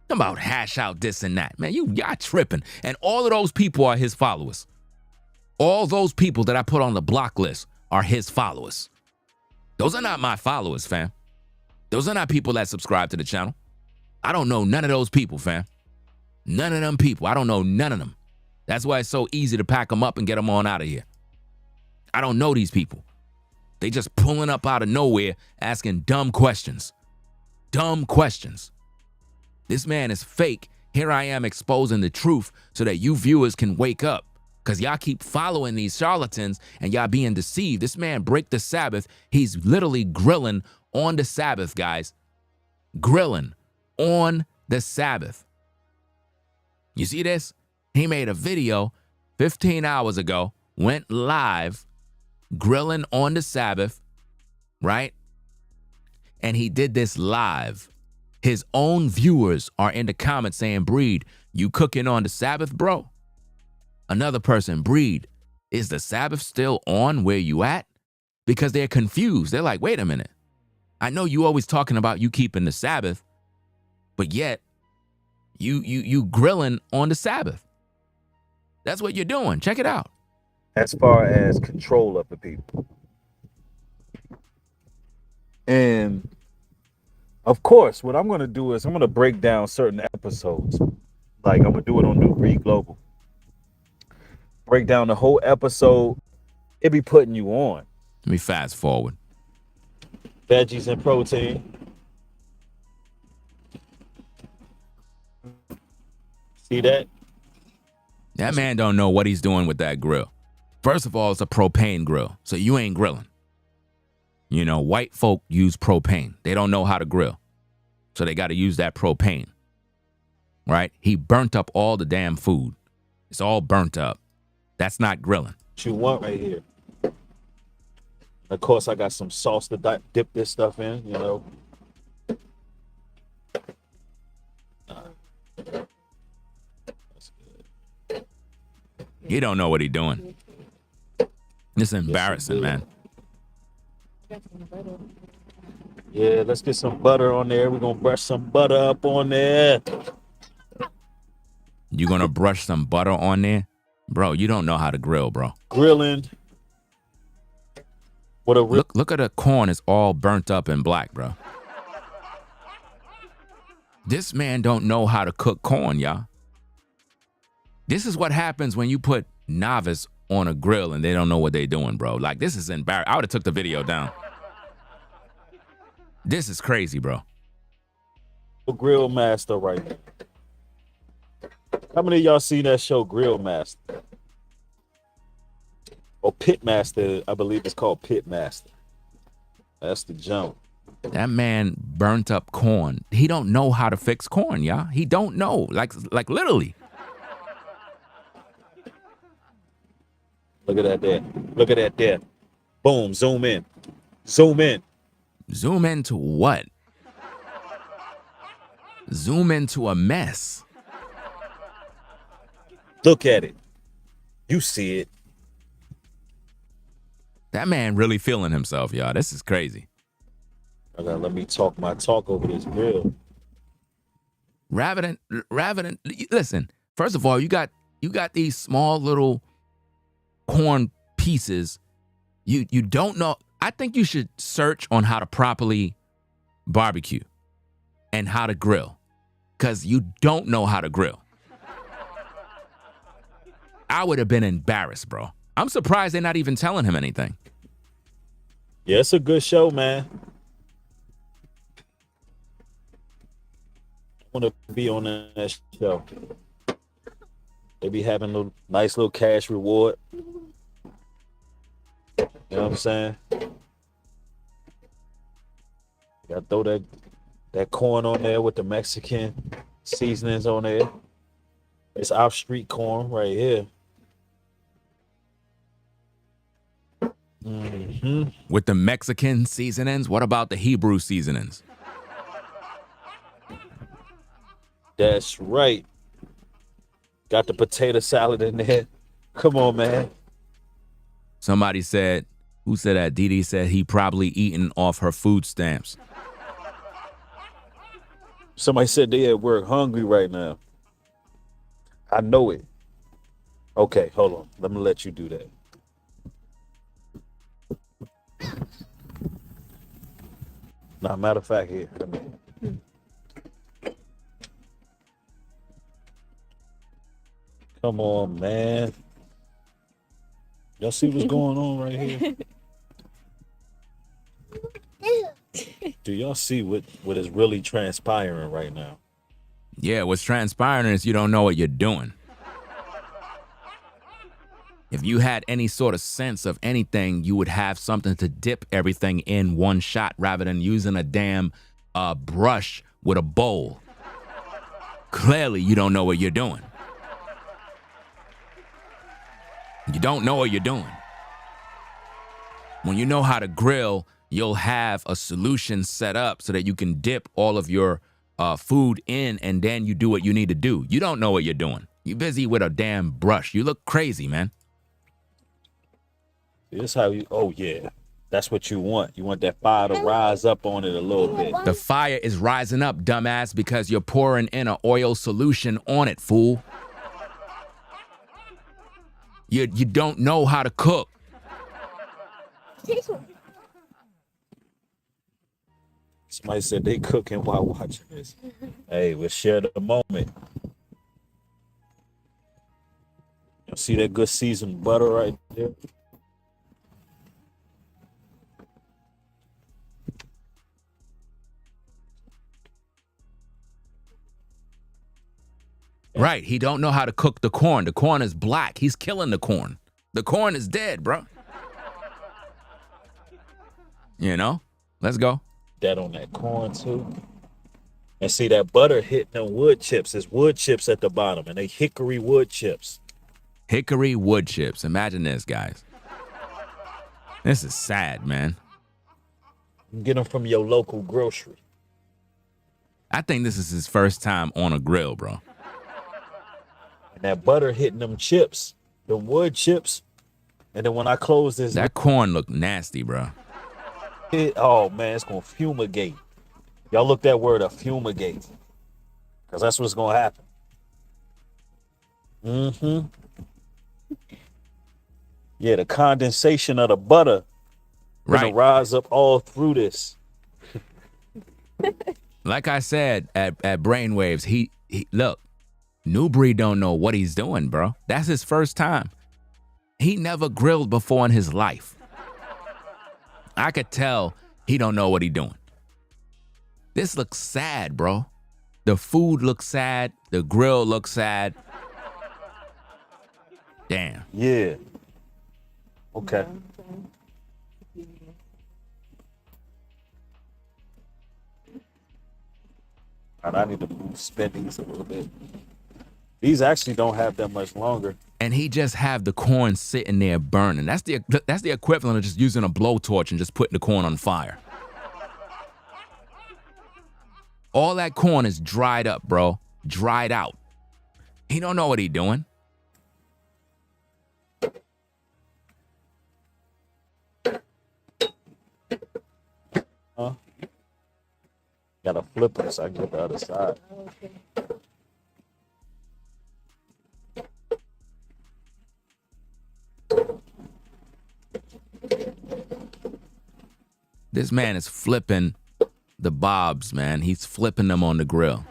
Talking about hash out this and that. Man, y'all tripping. And all of those people are his followers. All those people that I put on the block list are his followers. Those are not my followers, fam. Those are not people that subscribe to the channel. I don't know none of those people, fam. None of them people. I don't know none of them. That's why it's so easy to pack them up and get them on out of here. I don't know these people. They just pulling up out of nowhere asking dumb questions. Dumb questions. This man is fake. Here I am exposing the truth so that you viewers can wake up. Because y'all keep following these charlatans and y'all being deceived. This man break the Sabbath. He's literally grilling on the Sabbath, guys. Grilling on the Sabbath. You see this? He made a video 15 hours ago, went live, grilling on the Sabbath, right? And he did this live. His own viewers are in the comments saying, Breed, you cooking on the Sabbath, bro? Another person, Breed, is the Sabbath still on where you at? Because they're confused. They're like, wait a minute. I know you always talking about you keeping the Sabbath, but yet You grilling on the Sabbath. That's what you're doing. Check it out. As far as control of the people. And of course, what I'm going to do is I'm going to break down certain episodes. Like I'm going to do it on Nubreed Global. Break down the whole episode. It be putting you on. Let me fast forward. Veggies and protein. See that? That man don't know what he's doing with that grill. First of all, it's a propane grill, so you ain't grilling. You know, white folk use propane. They don't know how to grill, so they got to use that propane, right? He burnt up all the damn food. It's all burnt up. That's not grilling. What you want right here. Of course, I got some sauce to dip this stuff in, you know. That's good. He don't know what he's doing. It's embarrassing, man. Yeah, let's get some butter on there. We're going to brush some butter up on there. You gonna brush some butter on there? Bro, you don't know how to grill, bro. Grilling. What a look at the corn. It's all burnt up and black, bro. This man don't know how to cook corn, y'all. This is what happens when you put novice on a grill and they don't know what they're doing, bro. Like, this is embarrassing. I would have took the video down. This is crazy, bro. Grill Master right now. How many of y'all seen that show, Grill Master? Or Pit Master, I believe it's called Pit Master. That's the jump. That man burnt up corn. He don't know how to fix corn, y'all. He don't know, like literally. Look at that there. Look at that there. Boom, zoom in. Zoom in. Zoom into what? Zoom into a mess. Look at it. You see it. That man really feeling himself, y'all. This is crazy. I gotta let me talk my talk over this grill. Rather than listen, first of all, you got these small little corn pieces. You don't know. I think you should search on how to properly barbecue and how to grill, because you don't know how to grill. I would have been embarrassed, bro. I'm surprised they're not even telling him anything. Yeah, it's a good show, man. I want to be on that show. They be having a nice little cash reward. You know what I'm saying? Gotta throw that corn on there with the Mexican seasonings on there. It's our street corn right here. Mm-hmm. With the Mexican seasonings, what about the Hebrew seasonings? That's right. Got the potato salad in there. Come on, man. Somebody said, who said that? Dee said he probably eating off her food stamps. Somebody said they at work hungry right now. I know it. Okay, hold on. Let me let you do that. Now, matter of fact, here. Come on, man. Y'all see what's going on right here? Do y'all see what is really transpiring right now? Yeah, what's transpiring is you don't know what you're doing. If you had any sort of sense of anything, you would have something to dip everything in one shot rather than using a damn brush with a bowl. Clearly, you don't know what you're doing. You don't know what you're doing. When you know how to grill, you'll have a solution set up so that you can dip all of your food in, and then you do what you need to do. You don't know what you're doing. You're busy with a damn brush. You look crazy, man. This how you, oh yeah. That's what you want. You want that fire to rise up on it a little bit. The fire is rising up, dumbass, because you're pouring in an oil solution on it, fool. You don't know how to cook. Somebody said they cooking while watching this. Hey, we'll share the moment. You see that good seasoned butter right there? Right, he don't know how to cook the corn. The corn is black. He's killing the corn. The corn is dead, bro. You know? Let's go. That on that corn too. And see that butter hitting them wood chips. There's wood chips at the bottom, and they hickory wood chips. Hickory wood chips. Imagine this, guys. This is sad, man. You can get them from your local grocery. I think this is his first time on a grill, bro. And that butter hitting them chips, the wood chips. And then when I close this, That corn look nasty, bro. oh man, it's gonna fumigate. Y'all look that word up, fumigate, because that's what's gonna happen. Yeah, the condensation of the butter gonna rise up all through this. Like I said at Brainwaves, he look, Nubreed don't know what he's doing, bro. That's his first time. He never grilled before in his life. I could tell he don't know what he doing. This looks sad, bro. The food looks sad. The grill looks sad. Damn. Yeah. Okay. And I need to move spendings a little bit. These actually don't have that much longer. And he just have the corn sitting there burning. That's the equivalent of just using a blowtorch and just putting the corn on fire. All that corn is dried up, bro. Dried out. He don't know what he doing. Huh? Gotta flip it so I can get the other side. Okay. This man is flipping the bobs, man. He's flipping them on the grill.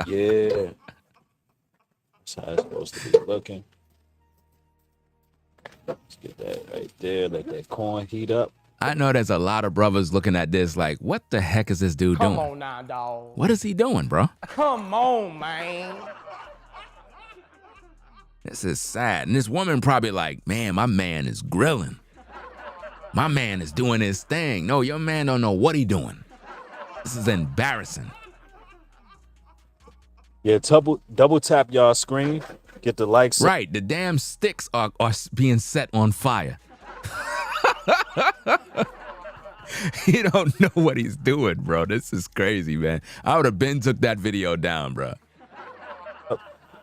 Yeah. That's how it's supposed to be looking. Let's get that right there. Let that corn heat up. I know there's a lot of brothers looking at this like, what the heck is this dude doing? Come on now, dog. What is he doing, bro? Come on, man. This is sad. And this woman probably like, man, my man is grilling. My man is doing his thing. No, your man don't know what he doing. This is embarrassing. Yeah, double tap y'all screen. Get the likes. Right, the damn sticks are being set on fire. He don't know what he's doing, bro. This is crazy, man. I would have been took that video down, bro.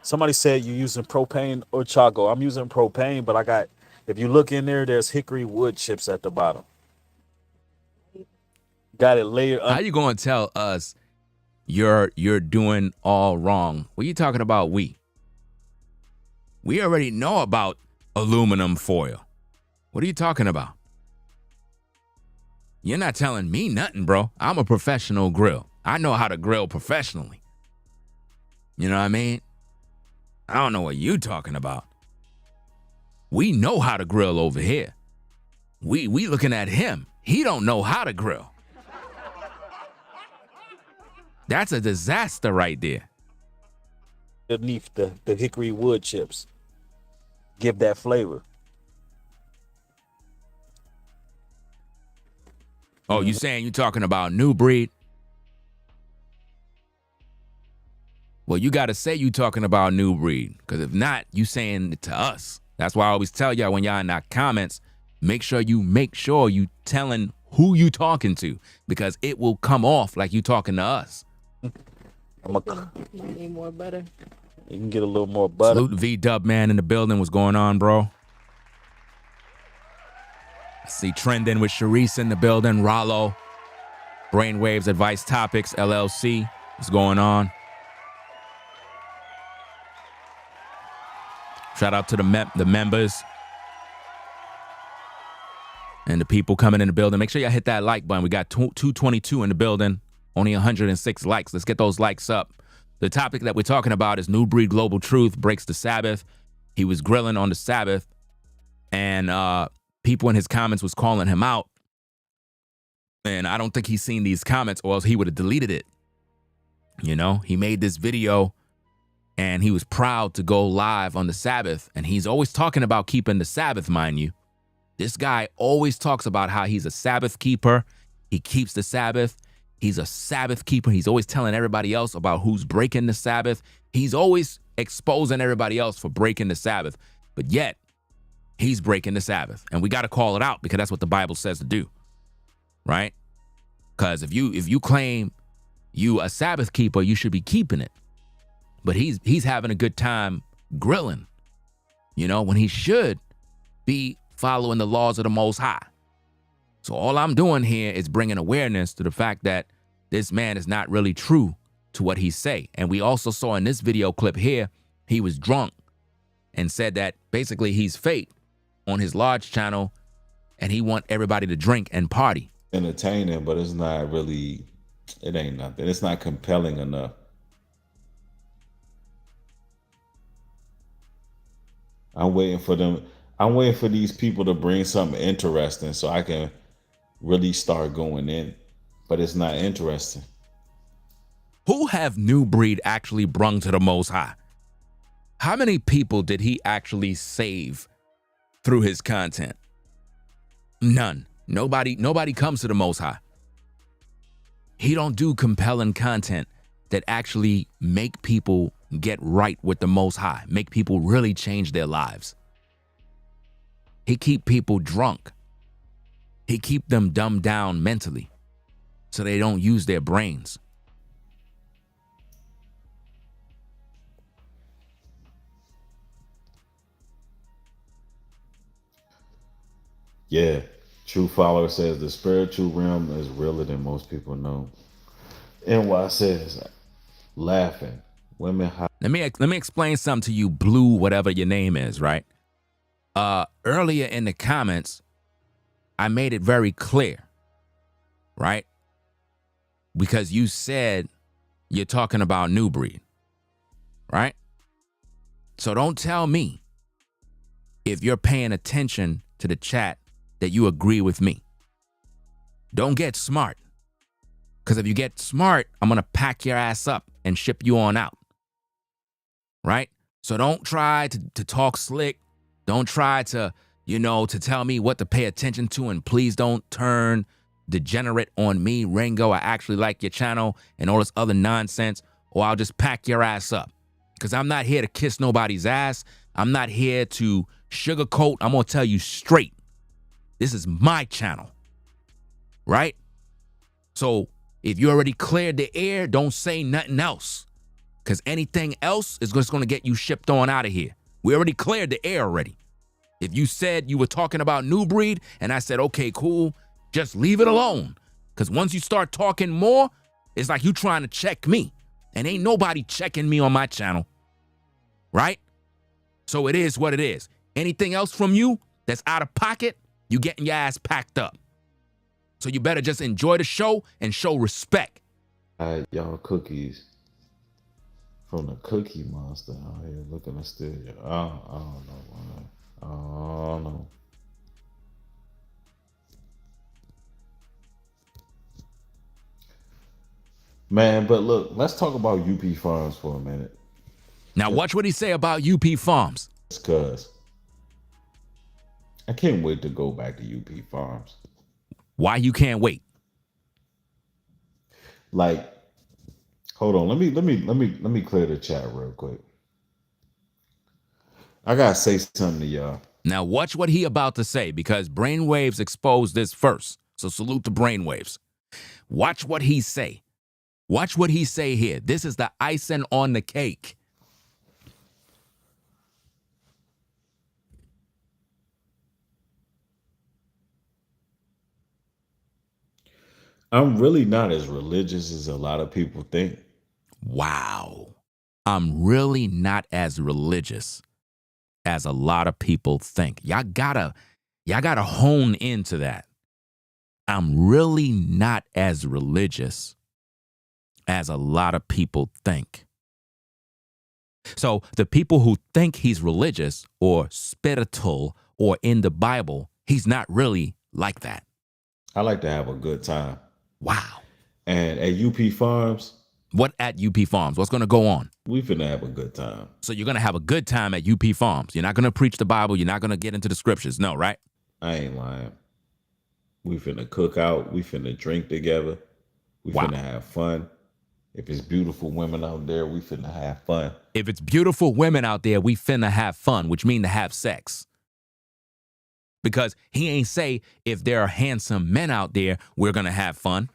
Somebody said you're using propane or charcoal. I'm using propane, but I got, if you look in there, there's hickory wood chips at the bottom. Got it layered. How you gonna tell us you're doing all wrong? What are you talking about, we? We already know about aluminum foil. What are you talking about? You're not telling me nothing, bro. I'm a professional grill. I know how to grill professionally. You know what I mean? I don't know what you talking about. We know how to grill over here. We looking at him. He don't know how to grill. That's a disaster right there. Underneath the hickory wood chips. Give that flavor. Oh, you saying you talking about Nubreed? Well, you got to say you talking about Nubreed, because if not, you saying it to us. That's why I always tell y'all when y'all in our comments, make sure you telling who you talking to, because it will come off like you talking to us. You need more butter. You can get a little more butter. Salute V-Dub man in the building. What's going on, bro? See Trending with Sharice in the building. Rollo. Brainwaves Advice Topics, LLC. What's going on? Shout out to the members and the people coming in the building. Make sure y'all hit that like button. We got 222 in the building. Only 106 likes. Let's get those likes up. The topic that we're talking about is Nubreed Global Truth breaks the Sabbath. He was grilling on the Sabbath, and people in his comments was calling him out. And I don't think he's seen these comments, or else he would have deleted it. You know, he made this video, and he was proud to go live on the Sabbath. And he's always talking about keeping the Sabbath, mind you. This guy always talks about how he's a Sabbath keeper. He keeps the Sabbath. He's a Sabbath keeper. He's always telling everybody else about who's breaking the Sabbath. He's always exposing everybody else for breaking the Sabbath. But yet, he's breaking the Sabbath. And we got to call it out because that's what the Bible says to do. Right? Because if you claim you a Sabbath keeper, you should be keeping it. But he's having a good time grilling, you know, when he should be following the laws of the Most High. So all I'm doing here is bringing awareness to the fact that this man is not really true to what he say. And we also saw in this video clip here, he was drunk and said that basically he's fake on his large channel and he want everybody to drink and party. Entertaining, but it's not really, it ain't nothing. It's not compelling enough. I'm waiting for these people to bring something interesting so I can really start going in, but it's not interesting. Who have Nubreed actually brung to the Most High? How many people did he actually save through his content? None. Nobody comes to the Most High. He don't do compelling content that actually make people get right with the Most High, make people really change their lives. He keep people drunk. He keep them dumbed down mentally so they don't use their brains. Yeah. True Follower says the spiritual realm is realer than most people know. NY says, laughing. Women high. Let me explain something to you, Blue, whatever your name is, right? Earlier in the comments, I made it very clear, right? Because you said you're talking about Nubreed, right? So don't tell me if you're paying attention to the chat that you agree with me. Don't get smart. Because if you get smart, I'm going to pack your ass up and ship you on out. Right? So don't try to talk slick. Don't try to, to tell me what to pay attention to. And please don't turn degenerate on me, Ringo. I actually like your channel and all this other nonsense, or I'll just pack your ass up. Because I'm not here to kiss nobody's ass. I'm not here to sugarcoat. I'm going to tell you straight. This is my channel, right? So if you already cleared the air, don't say nothing else, because anything else is just going to get you shipped on out of here. We already cleared the air already. If you said you were talking about Nubreed and I said, okay, cool, just leave it alone. Because once you start talking more, it's like you trying to check me. And ain't nobody checking me on my channel, right? So it is what it is. Anything else from you that's out of pocket, you getting your ass packed up. So you better just enjoy the show and show respect. Y'all cookies from the Cookie Monster out here looking to steal you. I don't know, man. I don't know. Man, but look, let's talk about UP Farms for a minute. Now watch what he say about UP Farms. Because I can't wait to go back to UP Farms. Why you can't wait? Like, hold on. Let me clear the chat real quick. I gotta say something to y'all. Now watch what he about to say, because Brainwaves exposed this first. So salute the Brainwaves. Watch what he say. Watch what he say here. This is the icing on the cake. I'm really not as religious as a lot of people think. Wow. I'm really not as religious as a lot of people think. Y'all gotta hone into that. I'm really not as religious as a lot of people think. So the people who think he's religious or spiritual or in the Bible, he's not really like that. I like to have a good time. Wow. And at UP Farms, What at UP Farms? What's going to go on? we finna have a good time. So you're going to have a good time at UP Farms. You're not going to preach the Bible. You're not going to get into the scriptures. No, right? I ain't lying. We finna cook out. We finna drink together. We Wow. finna have fun. If it's beautiful women out there, we finna have fun. If it's beautiful women out there, we finna have fun, which mean to have sex. Because he ain't say if there are handsome men out there, we're going to have fun.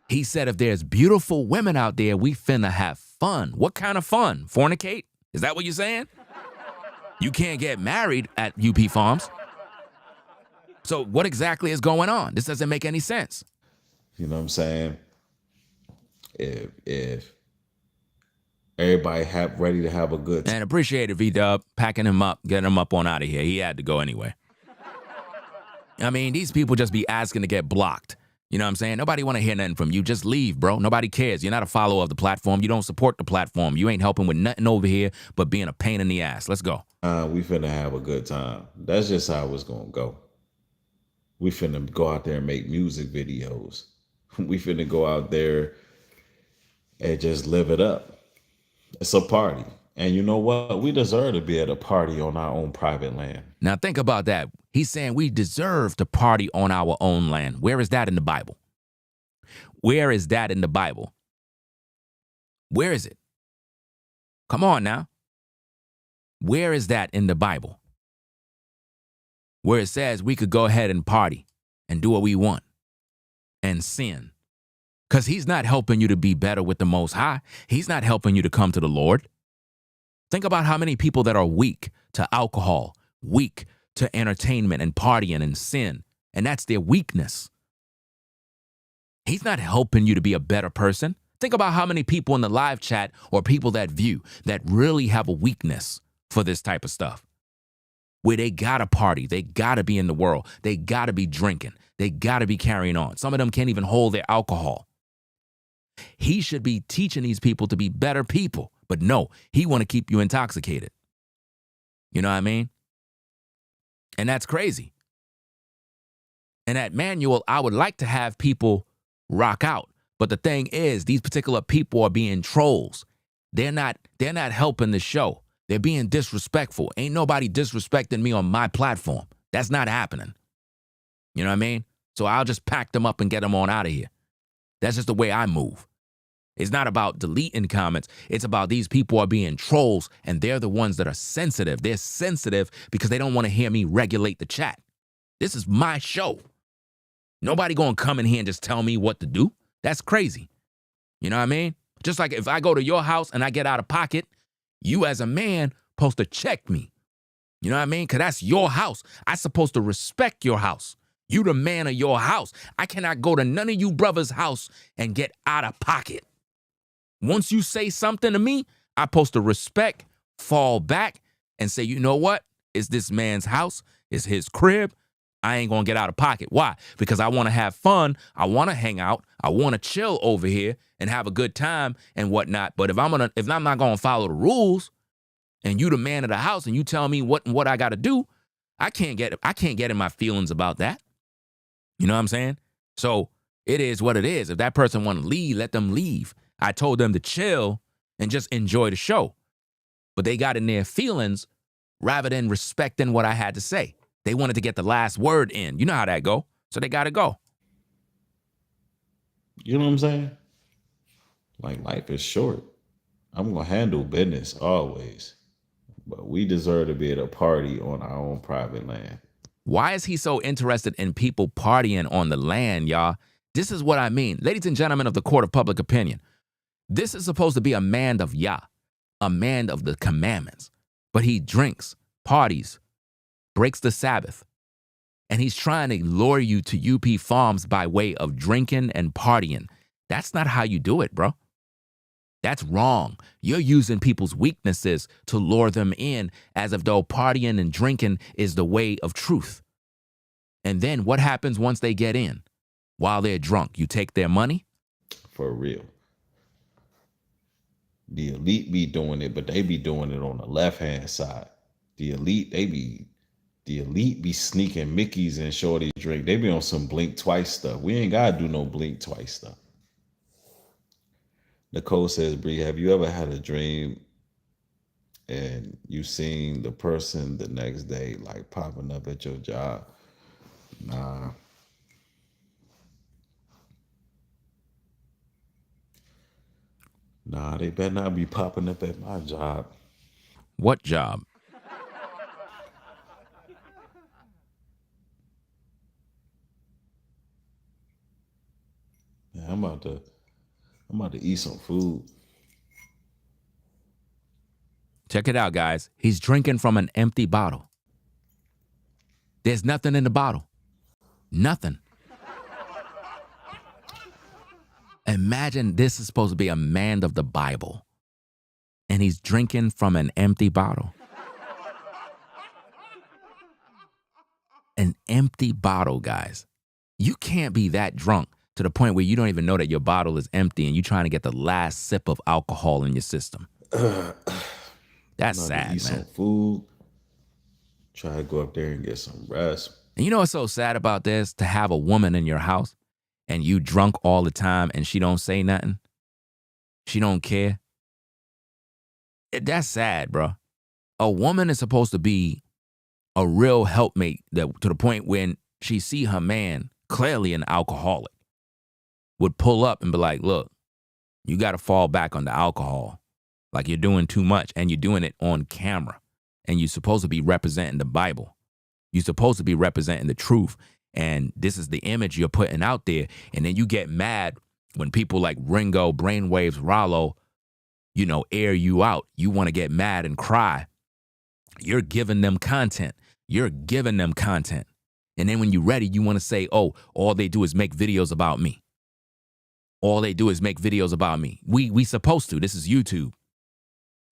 He said if there's beautiful women out there, we finna have fun. What kind of fun? Fornicate? Is that what you're saying? You can't get married at UP Farms. So what exactly is going on? This doesn't make any sense. You know what I'm saying? If everybody ready to have a good time. And appreciate it, V-Dub, packing him up, getting him up on out of here. He had to go anyway. I mean, these people just be asking to get blocked. You know what I'm saying? Nobody want to hear nothing from you. Just leave, bro. Nobody cares. You're not a follower of the platform. You don't support the platform. You ain't helping with nothing over here but being a pain in the ass. Let's go. We finna have a good time. That's just how it's gonna go. We finna go out there and make music videos. We finna go out there and just live it up. It's a party. And you know what? We deserve to be at a party on our own private land. Now think about that. He's saying we deserve to party on our own land. Where is that in the Bible? Where is that in the Bible? Where is it? Come on now. Where is that in the Bible? Where it says we could go ahead and party and do what we want and sin. Because he's not helping you to be better with the Most High. He's not helping you to come to the Lord. Think about how many people that are weak to alcohol, weak to entertainment and partying and sin, and that's their weakness. He's not helping you to be a better person. Think about how many people in the live chat or people that view that really have a weakness for this type of stuff, where they gotta party, they gotta be in the world, they gotta be drinking, they gotta be carrying on. Some of them can't even hold their alcohol. He should be teaching these people to be better people, but no, he want to keep you intoxicated. You know what I mean? And that's crazy. And that manual, I would like to have people rock out. But the thing is, these particular people are being trolls. They're not helping the show. They're being disrespectful. Ain't nobody disrespecting me on my platform. That's not happening. You know what I mean? So I'll just pack them up and get them on out of here. That's just the way I move. It's not about deleting comments. It's about these people are being trolls, and they're the ones that are sensitive. They're sensitive because they don't want to hear me regulate the chat. This is my show. Nobody gonna come in here and just tell me what to do. That's crazy. You know what I mean? Just like if I go to your house and I get out of pocket, you as a man supposed to check me. You know what I mean? Because that's your house. I'm supposed to respect your house. You the man of your house. I cannot go to none of you brothers' house and get out of pocket. Once you say something to me, I'm supposed to respect, fall back, and say, you know what? It's this man's house. It's his crib. I ain't going to get out of pocket. Why? Because I want to have fun. I want to hang out. I want to chill over here and have a good time and whatnot. But if I'm not going to follow the rules and you the man of the house and you tell me what I got to do, I can't get in my feelings about that. You know what I'm saying? So it is what it is. If that person want to leave, let them leave. I told them to chill and just enjoy the show. But they got in their feelings rather than respecting what I had to say. They wanted to get the last word in. You know how that go. So they got to go. You know what I'm saying? Like, life is short. I'm going to handle business always. But we deserve to be at a party on our own private land. Why is he so interested in people partying on the land, y'all? This is what I mean. Ladies and gentlemen of the court of public opinion, this is supposed to be a man of Yah, a man of the commandments. But he drinks, parties, breaks the Sabbath, And he's trying to lure you to UP Farms by way of drinking and partying. That's not how you do it, bro. That's wrong. You're using people's weaknesses to lure them in as if though partying and drinking is the way of truth. And then what happens once they get in? While they're drunk, you take their money? For real. The elite be doing it, but they be doing it on the left-hand side. The elite be sneaking Mickeys and Shorty drink. They be on some blink twice stuff. We ain't gotta do no blink twice stuff. Nicole says, Bree, have you ever had a dream and you seen the person the next day like popping up at your job? Nah. Nah, they better not be popping up at my job. What job? Yeah, I'm about to eat some food. Check it out, guys. He's drinking from an empty bottle. There's nothing in the bottle. Nothing. Imagine this is supposed to be a man of the Bible, and he's drinking from an empty bottle. An empty bottle, guys. You can't be that drunk to the point where you don't even know that your bottle is empty and you're trying to get the last sip of alcohol in your system. That's sad, Eat man. some food. Try to go up there and get some rest. And you know what's so sad about this? To have a woman in your house and you drunk all the time and she don't say nothing. She don't care. That's sad, bro. A woman is supposed to be a real helpmate that to the point when she see her man, clearly an alcoholic, would pull up and be like, look, you got to fall back on the alcohol. Like you're doing too much and you're doing it on camera. And you're supposed to be representing the Bible. You're supposed to be representing the truth. And this is the image you're putting out there. And then you get mad when people like Ringo, Brainwaves, Rollo, air you out. You want to get mad and cry. You're giving them content. You're giving them content. And then when you're ready, you want to say, oh, all they do is make videos about me. All they do is make videos about me. We supposed to. This is YouTube.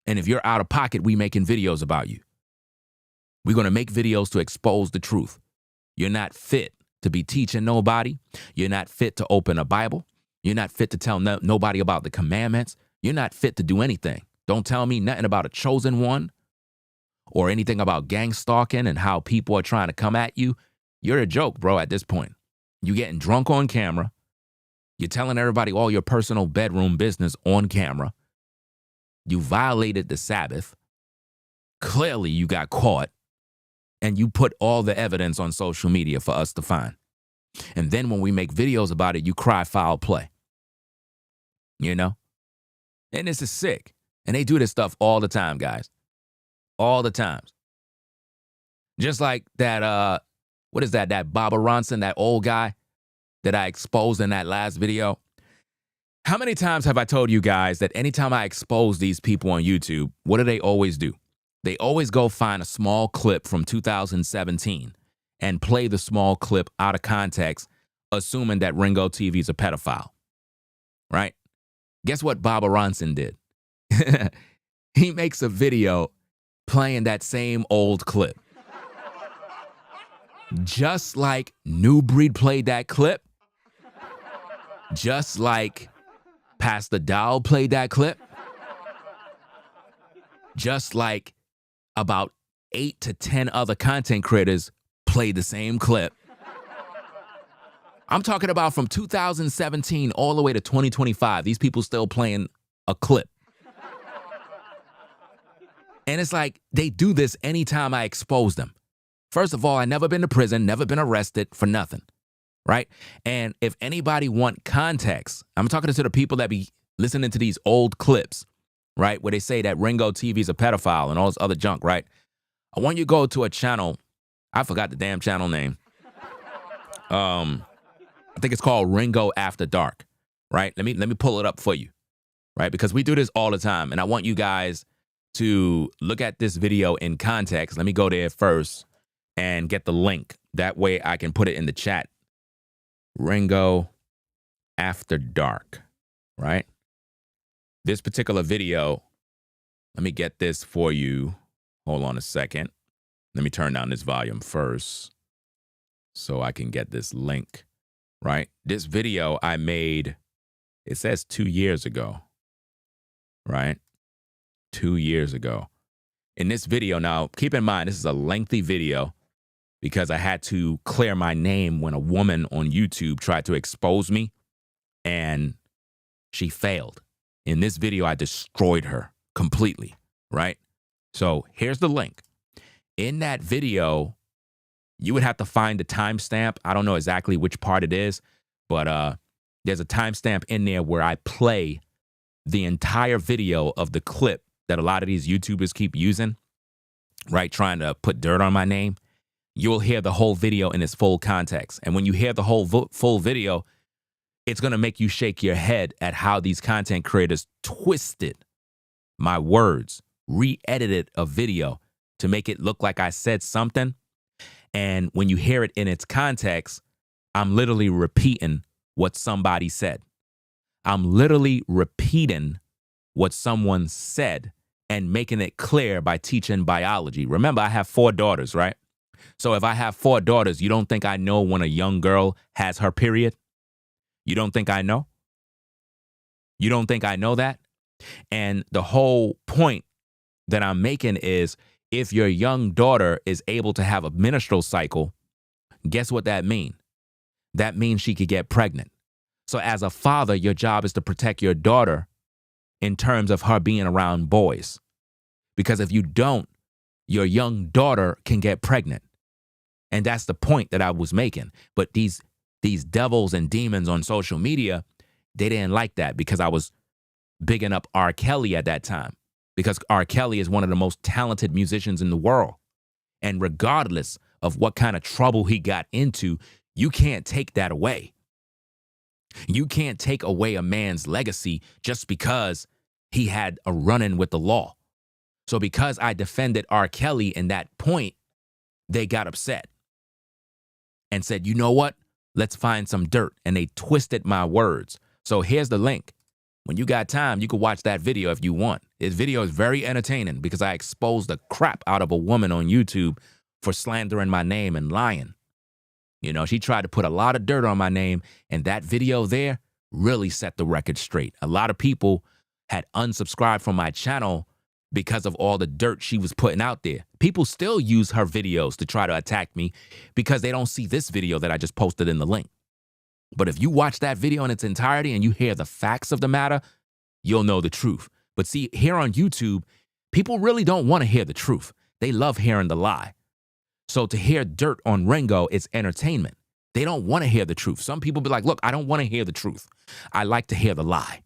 And if you're out of pocket, we making videos about you. We're going to make videos to expose the truth. You're not fit to be teaching nobody. You're not fit to open a Bible. You're not fit to tell nobody about the commandments. You're not fit to do anything. Don't tell me nothing about a chosen one or anything about gang stalking and how people are trying to come at you. You're a joke, bro, at this point. You're getting drunk on camera. You're telling everybody all your personal bedroom business on camera. You violated the Sabbath. Clearly, you got caught. And you put all the evidence on social media for us to find. And then when we make videos about it, you cry foul play. And this is sick. And they do this stuff all the time, guys. All the times. Just like that, what is that? That Baba Ronson, that old guy that I exposed in that last video. How many times have I told you guys that anytime I expose these people on YouTube, what do they always do? They always go find a small clip from 2017 and play the small clip out of context, assuming that Ringo TV is a pedophile, right? Guess what Baba Ronson did? He makes a video playing that same old clip. Just like Nubreed played that clip, just like Pastor Dow played that clip, just like about 8 to 10 other content creators played the same clip. I'm talking about from 2017 all the way to 2025. These people still playing a clip. And it's like they do this anytime I expose them. First of all, I never been to prison, never been arrested for nothing, right? And if anybody want context, I'm talking to the people that be listening to these old clips, right, where they say that Ringo TV is a pedophile and all this other junk, right? I want you to go to a channel. I forgot the damn channel name. I think it's called Ringo After Dark, right? Let me pull it up for you, right? Because we do this all the time, and I want you guys to look at this video in context. Let me go there first and get the link That way I can put it in the chat. Ringo After Dark, right? This particular video, let me get this for you. Hold on a second. Let me turn down this volume first so I can get this link, right? This video I made, it says 2 years ago, right? 2 years ago. In this video, now keep in mind, this is a lengthy video because I had to clear my name when a woman on YouTube tried to expose me and she failed. In this video, I destroyed her completely, right? So here's the link. In that video, you would have to find the timestamp. I don't know exactly which part it is, but there's a timestamp in there where I play the entire video of the clip that a lot of these YouTubers keep using, right? Trying to put dirt on my name. You'll hear the whole video in its full context. And when you hear the whole full video, it's going to make you shake your head at how these content creators twisted my words, re-edited a video to make it look like I said something. And when you hear it in its context, I'm literally repeating what somebody said. I'm literally repeating what someone said and making it clear by teaching biology. Remember, I have 4 daughters, right? So if I have 4 daughters, you don't think I know when a young girl has her period? You don't think I know? You don't think I know that? And the whole point that I'm making is if your young daughter is able to have a menstrual cycle, guess what that means? That means she could get pregnant. So as a father, your job is to protect your daughter in terms of her being around boys. Because if you don't, your young daughter can get pregnant. And that's the point that I was making. But these devils and demons on social media, they didn't like that because I was bigging up R. Kelly at that time. Because R. Kelly is one of the most talented musicians in the world. And regardless of what kind of trouble he got into, you can't take that away. You can't take away a man's legacy just because he had a run-in with the law. So because I defended R. Kelly in that point, they got upset and said, you know what? Let's find some dirt. And they twisted my words. So here's the link. When you got time, you can watch that video if you want. This video is very entertaining because I exposed the crap out of a woman on YouTube for slandering my name and lying. You know, she tried to put a lot of dirt on my name, and that video there really set the record straight. A lot of people had unsubscribed from my channel because of all the dirt she was putting out there. People still use her videos to try to attack me because they don't see this video that I just posted in the link. But if you watch that video in its entirety and you hear the facts of the matter, you'll know the truth. But see, here on YouTube, people really don't want to hear the truth. They love hearing the lie. So to hear dirt on Ringo is entertainment. They don't want to hear the truth. Some people be like, look, I don't want to hear the truth. I like to hear the lie.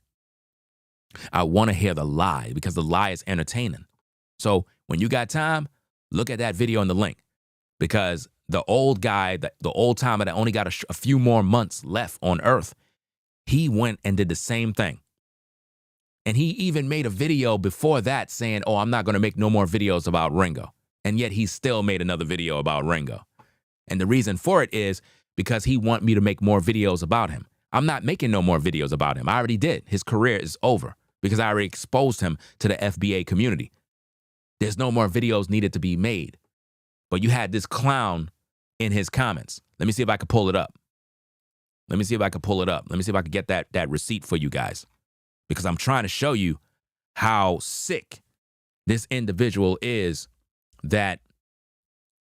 I want to hear the lie because the lie is entertaining. So when you got time, look at that video in the link because the old guy, the old timer that only got a few more months left on earth, he went and did the same thing. And he even made a video before that saying, oh, I'm not going to make no more videos about Ringo. And yet he still made another video about Ringo. And the reason for it is because he want me to make more videos about him. I'm not making no more videos about him. I already did. His career is over because I already exposed him to the FBA community. There's no more videos needed to be made. But you had this clown in his comments. Let me see if I can pull it up. Let me see if I can pull it up. Let me see if I can get that receipt for you guys. Because I'm trying to show you how sick this individual is that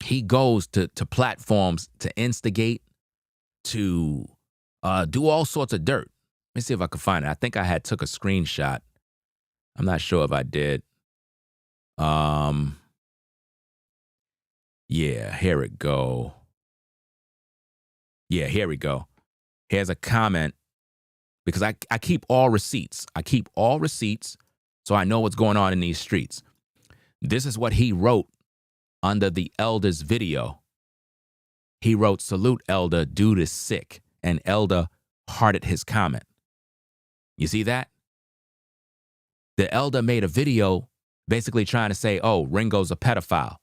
he goes to platforms to instigate, to do all sorts of dirt. Let me see if I can find it. I think I had took a screenshot. I'm not sure if I did. Yeah, here it go. Yeah, here we go. Here's a comment because I keep all receipts. I keep all receipts so I know what's going on in these streets. This is what he wrote under the Elder's video. He wrote, salute Elder, dude is sick. And Elder hearted his comment. You see that? The Elder made a video basically trying to say, oh, Ringo's a pedophile.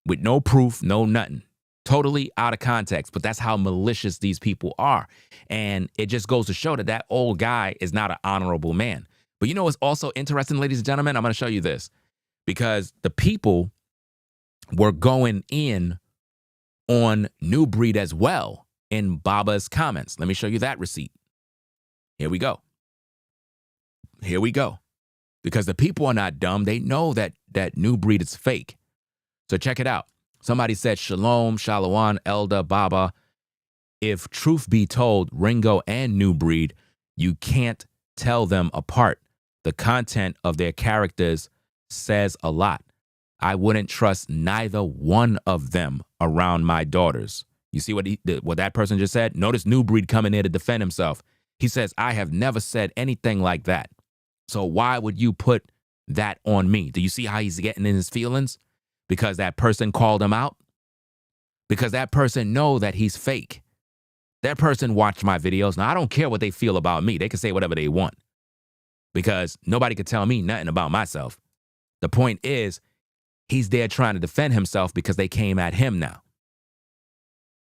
With no proof, no nothing. Totally out of context, but that's how malicious these people are. And it just goes to show that that old guy is not an honorable man. But you know what's also interesting, ladies and gentlemen? I'm going to show you this because the people were going in on Nubreed as well in Baba's comments. Let me show you that receipt. Here we go. Here we go. Because the people are not dumb. They know that Nubreed is fake. So check it out. Somebody said, Shalom, Shalom, Elder Baba. If truth be told, Ringo and Nubreed, you can't tell them apart. The content of their characters says a lot. I wouldn't trust neither one of them around my daughters. You see what that person just said? Notice Nubreed coming in to defend himself. He says, I have never said anything like that. So why would you put that on me? Do you see how he's getting in his feelings? Because that person called him out? Because that person know that he's fake. That person watched my videos. Now, I don't care what they feel about me. They can say whatever they want. Because nobody could tell me nothing about myself. The point is, he's there trying to defend himself because they came at him now.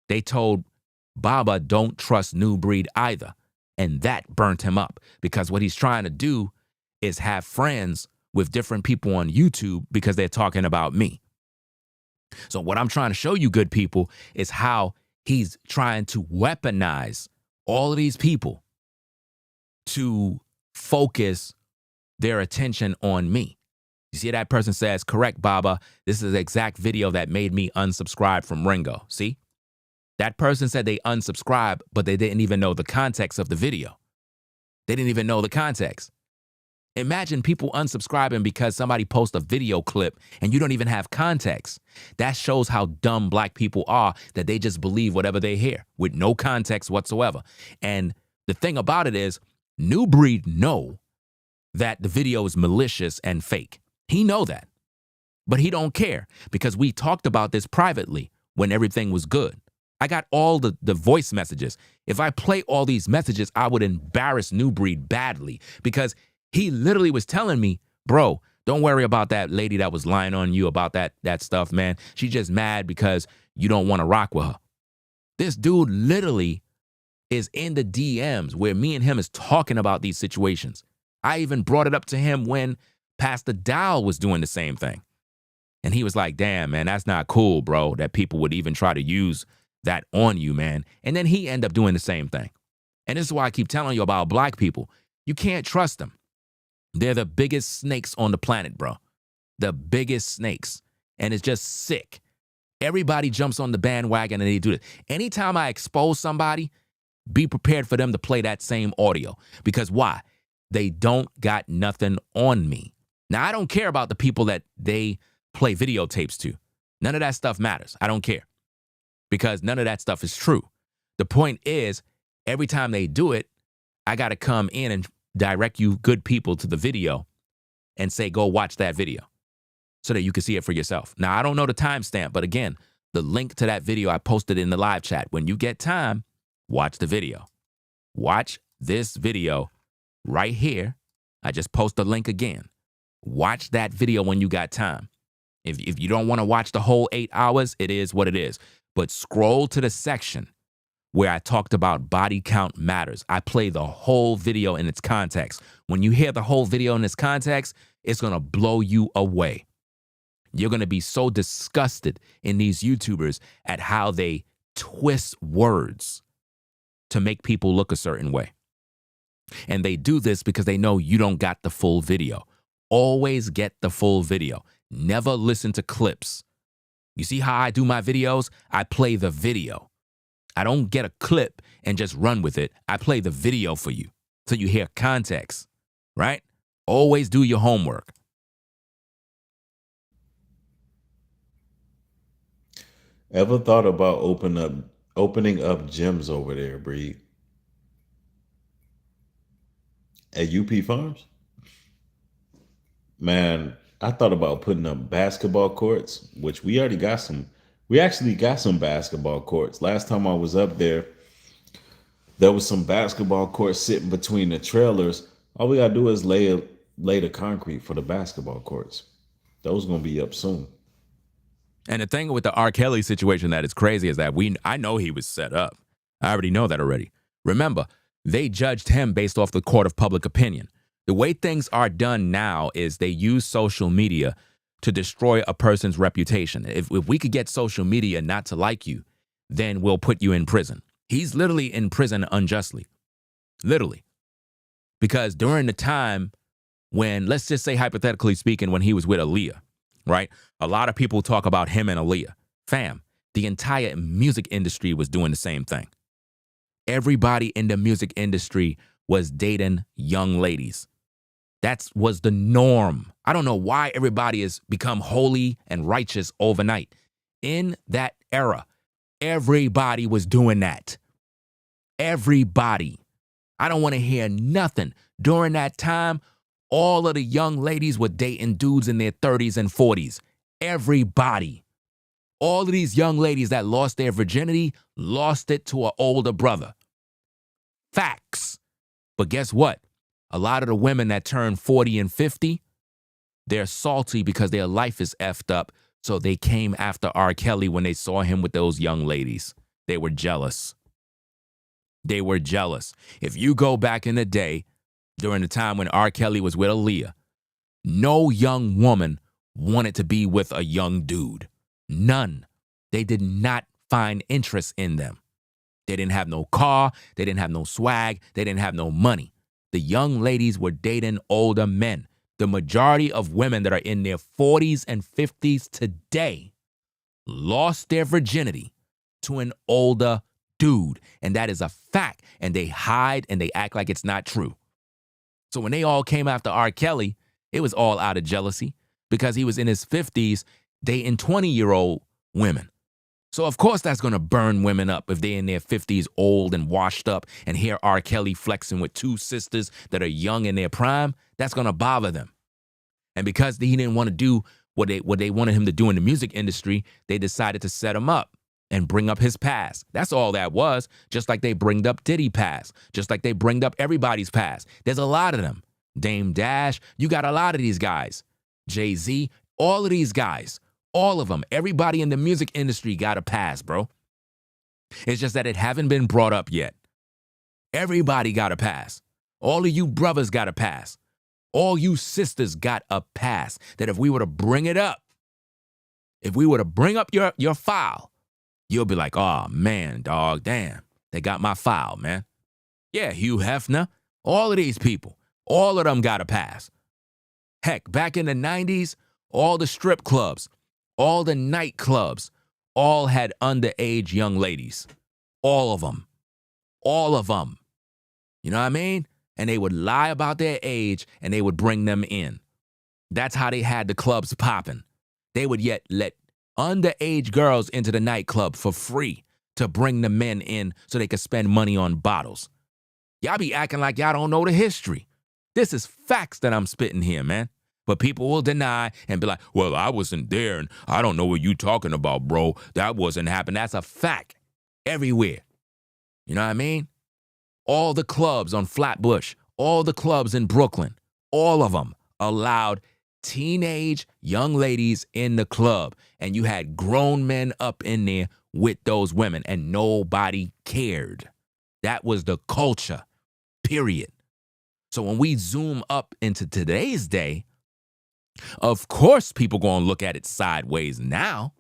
They told Baba, don't trust Nubreed either. And that burnt him up because what he's trying to do is have friends with different people on YouTube because they're talking about me. So what I'm trying to show you, good people, is how he's trying to weaponize all of these people to focus their attention on me. You see, that person says, correct, Baba. This is the exact video that made me unsubscribe from Ringo. See? That person said they unsubscribed, but they didn't even know the context of the video. They didn't even know the context. Imagine people unsubscribing because somebody posts a video clip and you don't even have context. That shows how dumb black people are, that they just believe whatever they hear with no context whatsoever. And the thing about it is, Nubreed know that the video is malicious and fake. He know that. But he don't care because we talked about this privately when everything was good. I got all the voice messages. If I play all these messages, I would embarrass Nubreed badly because he literally was telling me, bro, don't worry about that lady that was lying on you about that stuff, man. She's just mad because you don't want to rock with her. This dude literally is in the DMs where me and him is talking about these situations. I even brought it up to him when Pastor Dow was doing the same thing. And he was like, damn, man, that's not cool, bro, that people would even try to use that on you, man. And then he ended up doing the same thing. And this is why I keep telling you about black people. You can't trust them. They're the biggest snakes on the planet, bro. The biggest snakes. And it's just sick. Everybody jumps on the bandwagon and they do it. Anytime I expose somebody, be prepared for them to play that same audio. Because why? They don't got nothing on me. Now, I don't care about the people that they play videotapes to. None of that stuff matters. I don't care. Because none of that stuff is true. The point is, every time they do it, I got to come in and direct you good people to the video and say, go watch that video so that you can see it for yourself. Now, I don't know the timestamp, but again, the link to that video I posted in the live chat. When you get time, watch the video. Watch this video right here. I just post the link again. Watch that video when you got time. If you don't want to watch the whole 8 hours, it is what it is. But scroll to the section where I talked about body count matters. I play the whole video in its context. When you hear the whole video in its context, it's going to blow you away. You're going to be so disgusted in these YouTubers at how they twist words to make people look a certain way. And they do this because they know you don't got the full video. Always get the full video. Never listen to clips. You see how I do my videos? I play the video. I don't get a clip and just run with it. I play the video for you so you hear context, right? Always do your homework. Ever thought about opening up gyms over there, Breed? At UP Farms? Man, I thought about putting up basketball courts, which we already got some. We actually got some basketball courts. Last time I was up there, there was some basketball courts sitting between the trailers. All we gotta do is lay the concrete for the basketball courts. Those gonna be up soon. And the thing with the R. Kelly situation that is crazy is that I know he was set up. I already know that already. Remember, they judged him based off the court of public opinion. The way things are done now is they use social media to destroy a person's reputation. If we could get social media not to like you, then we'll put you in prison. He's literally in prison unjustly. Literally. Because during the time when, let's just say hypothetically speaking, when he was with Aaliyah, right? A lot of people talk about him and Aaliyah. Fam, the entire music industry was doing the same thing. Everybody in the music industry was dating young ladies. That was the norm. I don't know why everybody has become holy and righteous overnight. In that era, everybody was doing that. Everybody. I don't want to hear nothing. During that time, all of the young ladies were dating dudes in their 30s and 40s. Everybody. All of these young ladies that lost their virginity lost it to an older brother. Facts. But guess what? A lot of the women that turn 40 and 50, they're salty because their life is effed up. So they came after R. Kelly when they saw him with those young ladies. They were jealous. They were jealous. If you go back in the day, during the time when R. Kelly was with Aaliyah, no young woman wanted to be with a young dude. None. They did not find interest in them. They didn't have no car. They didn't have no swag. They didn't have no money. The young ladies were dating older men. The majority of women that are in their 40s and 50s today lost their virginity to an older dude. And that is a fact. And they hide and they act like it's not true. So when they all came after R. Kelly, it was all out of jealousy because he was in his 50s dating 20-year-old women. So of course that's going to burn women up if they're in their 50s, old and washed up, and hear R. Kelly flexing with two sisters that are young in their prime. That's going to bother them. And because he didn't want to do what they wanted him to do in the music industry, they decided to set him up and bring up his past. That's all that was, just like they bringed up Diddy past, just like they bringed up everybody's past. There's a lot of them. Dame Dash, you got a lot of these guys. Jay-Z, all of these guys. All of them. Everybody in the music industry got a pass, bro. It's just that it haven't been brought up yet. Everybody got a pass. All of you brothers got a pass. All you sisters got a pass. That if we were to bring it up, if we were to bring up your file, you'll be like, oh, man, dog, damn. They got my file, man. Yeah, Hugh Hefner, all of these people, all of them got a pass. Heck, back in the 90s, all the strip clubs, all the nightclubs, all had underage young ladies. All of them. All of them. You know what I mean? And they would lie about their age and they would bring them in. That's how they had the clubs popping. They would yet let underage girls into the nightclub for free to bring the men in so they could spend money on bottles. Y'all be acting like y'all don't know the history. This is facts that I'm spitting here, man. But people will deny and be like, well, I wasn't there and I don't know what you talking about, bro. That wasn't happening. That's a fact everywhere. You know what I mean? All the clubs on Flatbush, all the clubs in Brooklyn, all of them allowed teenage young ladies in the club. And you had grown men up in there with those women and nobody cared. That was the culture, period. So when we zoom up into today's day, of course people going to look at it sideways now.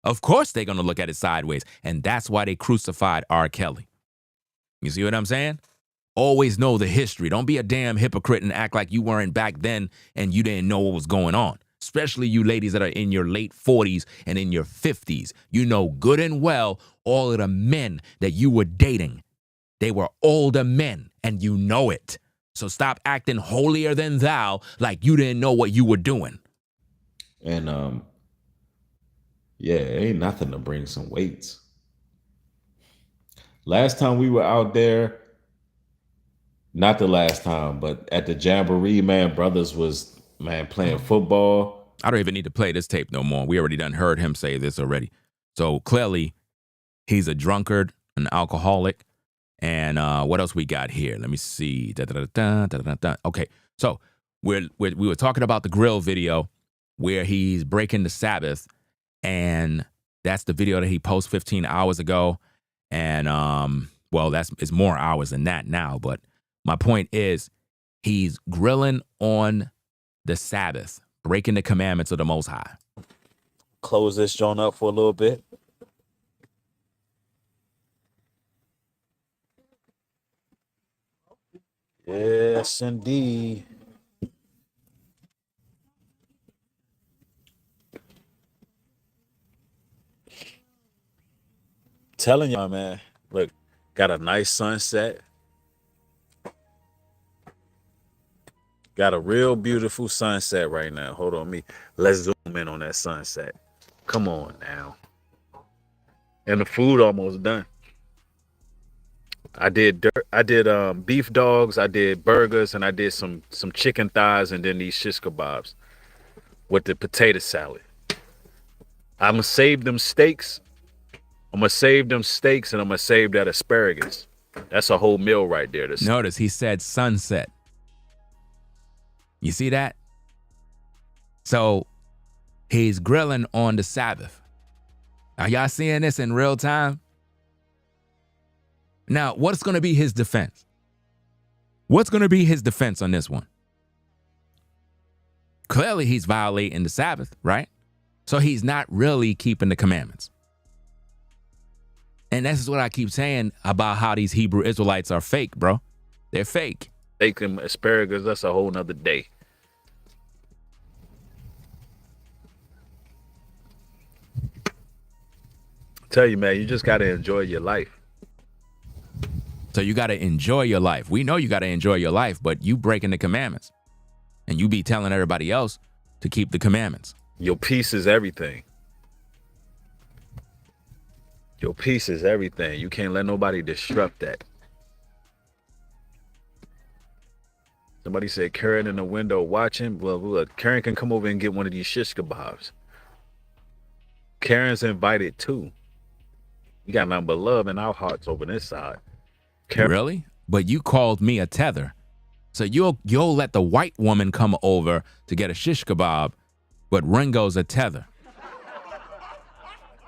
Of course they're going to look at it sideways. And that's why they crucified R. Kelly. You see what I'm saying? Always know the history. Don't be a damn hypocrite and act like you weren't back then and you didn't know what was going on. Especially you ladies that are in your late 40s and in your 50s. You know good and well all of the men that you were dating. They were older men and you know it. So stop acting holier than thou like you didn't know what you were doing. And yeah, it ain't nothing to bring some weights. Last time we were out there, not the last time, but at the Jamboree, man, brothers was, man, playing football. I don't even need to play this tape no more. We already done heard him say this already. So clearly, he's a drunkard, an alcoholic. And what else we got here? Let me see. Okay, so we were talking about the grill video where he's breaking the Sabbath And that's the video that he posted 15 hours ago. And well, it's more hours than that now. But my point is, he's grilling on the Sabbath, breaking the commandments of the Most High. Close this joint up for a little bit. Yes, indeed. Telling y'all, man. Look, got a nice sunset. Got a real beautiful sunset right now. Hold on me. Let's zoom in on that sunset. Come on now. And the food almost done. I did beef dogs, I did burgers, and I did some chicken thighs, and then these shish kebabs with the potato salad. I'm gonna save them steaks. And I'm gonna save that asparagus. That's a whole meal right there. Notice he said sunset. You see that? So he's grilling on the Sabbath. Are y'all seeing this in real time? Now, what's going to be his defense? What's going to be his defense on this one? Clearly, he's violating the Sabbath, right? So he's not really keeping the commandments. And this is what I keep saying about how these Hebrew Israelites are fake, bro. They're fake. Steak and asparagus, that's a whole nother day. Tell you, man, you just got to enjoy your life. So you got to enjoy your life. We know you got to enjoy your life, but you breaking the commandments. And you be telling everybody else to keep the commandments. Your peace is everything. Your peace is everything. You can't let nobody disrupt that. Somebody said Karen in the window watching. Well, look, Karen can come over and get one of these shish kebabs. Karen's invited too. We got nothing but love in our hearts over this side. Karen, really? But you called me a tether. So you'll let the white woman come over to get a shish kebab, but Ringo's a tether.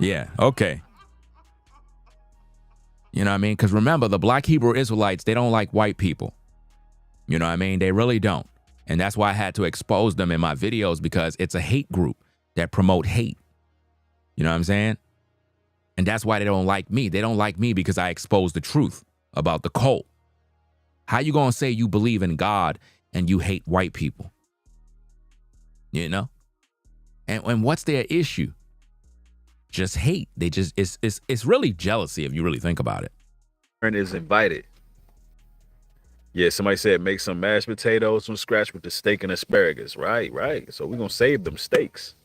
Yeah, okay. You know what I mean? Because remember, the black Hebrew Israelites, they don't like white people. You know what I mean? They really don't. And that's why I had to expose them in my videos, because it's a hate group that promote hate. You know what I'm saying? And that's why they don't like me. They don't like me because I expose the truth about the cult. How you gonna say you believe in God and you hate white people? You know? And what's their issue? Just hate. They just it's really jealousy if you really think about it. Karen is invited. Yeah, somebody said make some mashed potatoes from scratch with the steak and asparagus. Right. So we're gonna save them steaks.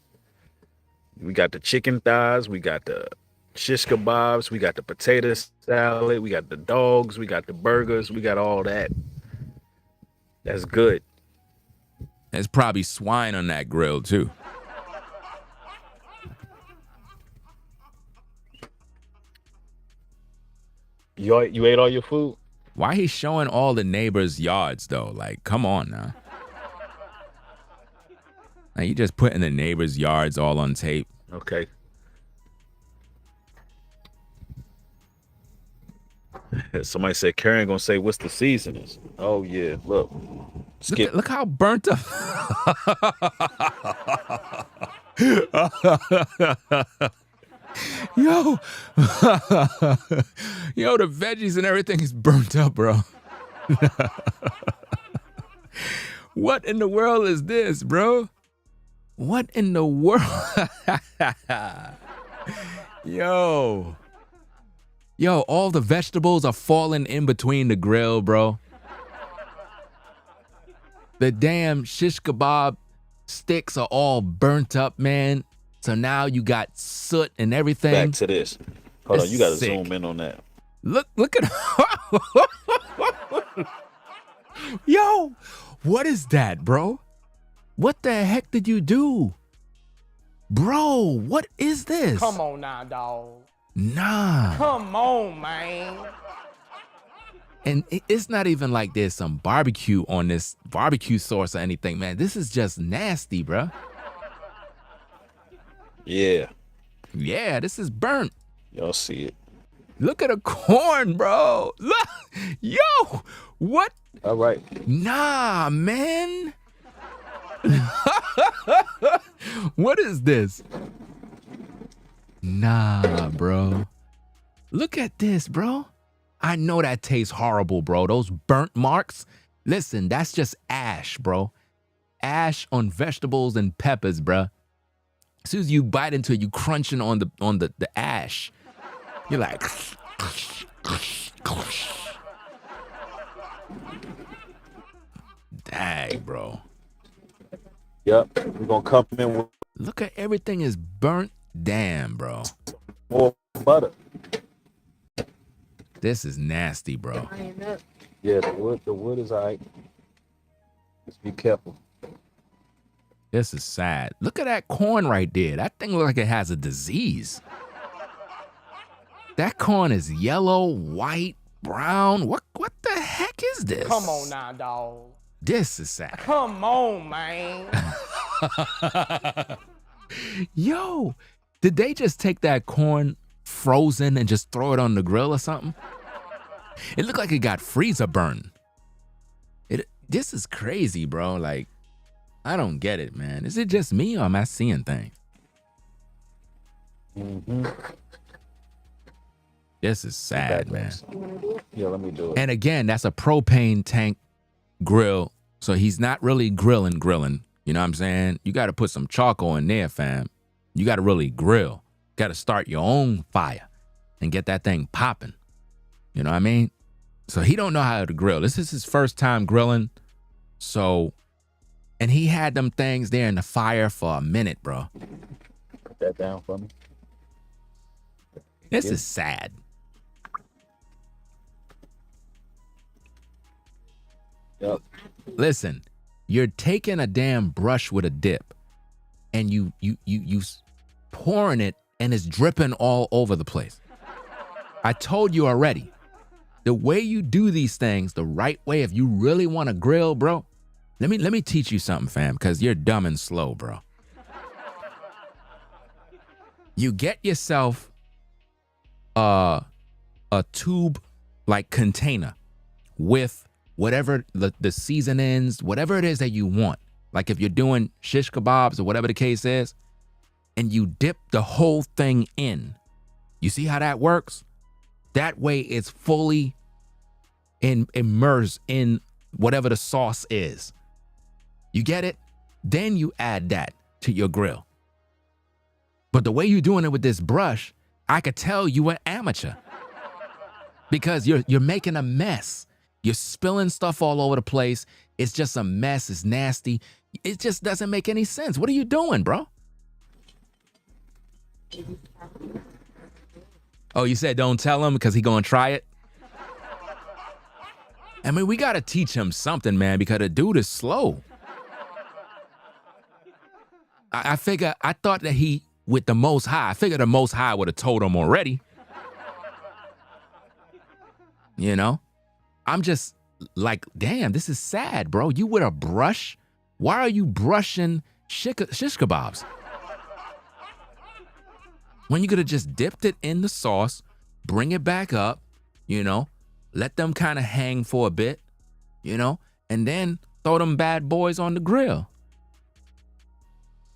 We got the chicken thighs, we got the shish kebabs, we got the potato salad, we got the dogs, we got the burgers, we got all that. That's good. There's probably swine on that grill too. You ate all your food? Why he showing all the neighbors' yards though? Like, come on now. Like, you just putting the neighbors' yards all on tape. Okay. Somebody said Karen gonna say what's the seasonings. Oh yeah, look. Look how burnt up. Yo, the veggies and everything is burnt up, bro. What in the world is this, bro? What in the world? Yo, all the vegetables are falling in between the grill, bro. The damn shish kebab sticks are all burnt up, man. So now you got soot and everything. Back to this. Hold on, you gotta sick. zoom in on that. Look at Yo, what is that, bro? What the heck did you do? Bro, what is this? Come on now, dog. Nah. Come on, man. And it's not even like there's some barbecue on this barbecue sauce or anything, man. This is just nasty, bro. Yeah. Yeah, this is burnt. Y'all see it. Look at the corn, bro. Look, yo, what? All right. Nah, man. What is this? Nah, bro. Look at this, bro. I know that tastes horrible, bro. Those burnt marks. Listen, that's just ash, bro. Ash on vegetables and peppers, bro. As soon as you bite into it, you crunching on the ash. You're like, dang, bro. Yep. We're gonna come in with Look at everything is burnt. Damn, bro. more butter. This is nasty, bro. Iron up. Yeah, the wood is all right. Just be careful. This is sad. Look at that corn right there. That thing looks like it has a disease. That corn is yellow, white, brown. What the heck is this? Come on now, dog. This is sad. Come on, man. Yo, did they just take that corn frozen and just throw it on the grill or something? It looked like it got freezer burn. This is crazy, bro. Like, I don't get it, man. Is it just me or am I seeing things? Mm-hmm. This is sad, man. You wanna do it? Yeah, let me do it. And again, that's a propane tank grill. So he's not really grilling. You know what I'm saying? You got to put some charcoal in there, fam. You got to really grill. Got to start your own fire and get that thing popping. You know what I mean? So he don't know how to grill. This is his first time grilling. So, and he had them things there in the fire for a minute, bro. Put that down for me. This is sad. Yep. Listen, you're taking a damn brush with a dip and you pouring it and it's dripping all over the place. I told you already, the way you do these things, the right way, if you really want to grill, bro, let me teach you something, fam, because you're dumb and slow, bro. You get yourself a tube like container with whatever the seasonings, whatever it is that you want. Like if you're doing shish kebabs or whatever the case is, and you dip the whole thing in. You see how that works? That way it's fully immersed in whatever the sauce is. You get it? Then you add that to your grill. But the way you're doing it with this brush, I could tell you an amateur. Because you're making a mess. You're spilling stuff all over the place. It's just a mess. It's nasty. It just doesn't make any sense. What are you doing, bro? Oh, you said don't tell him because he gonna try it? I mean, we gotta teach him something, man, because the dude is slow. I thought that he, with the Most High, I figured the Most High would have told him already. You know? I'm just like, damn, this is sad, bro. You with a brush? Why are you brushing shish kebabs? When you could have just dipped it in the sauce, bring it back up, you know, let them kind of hang for a bit, you know, and then throw them bad boys on the grill.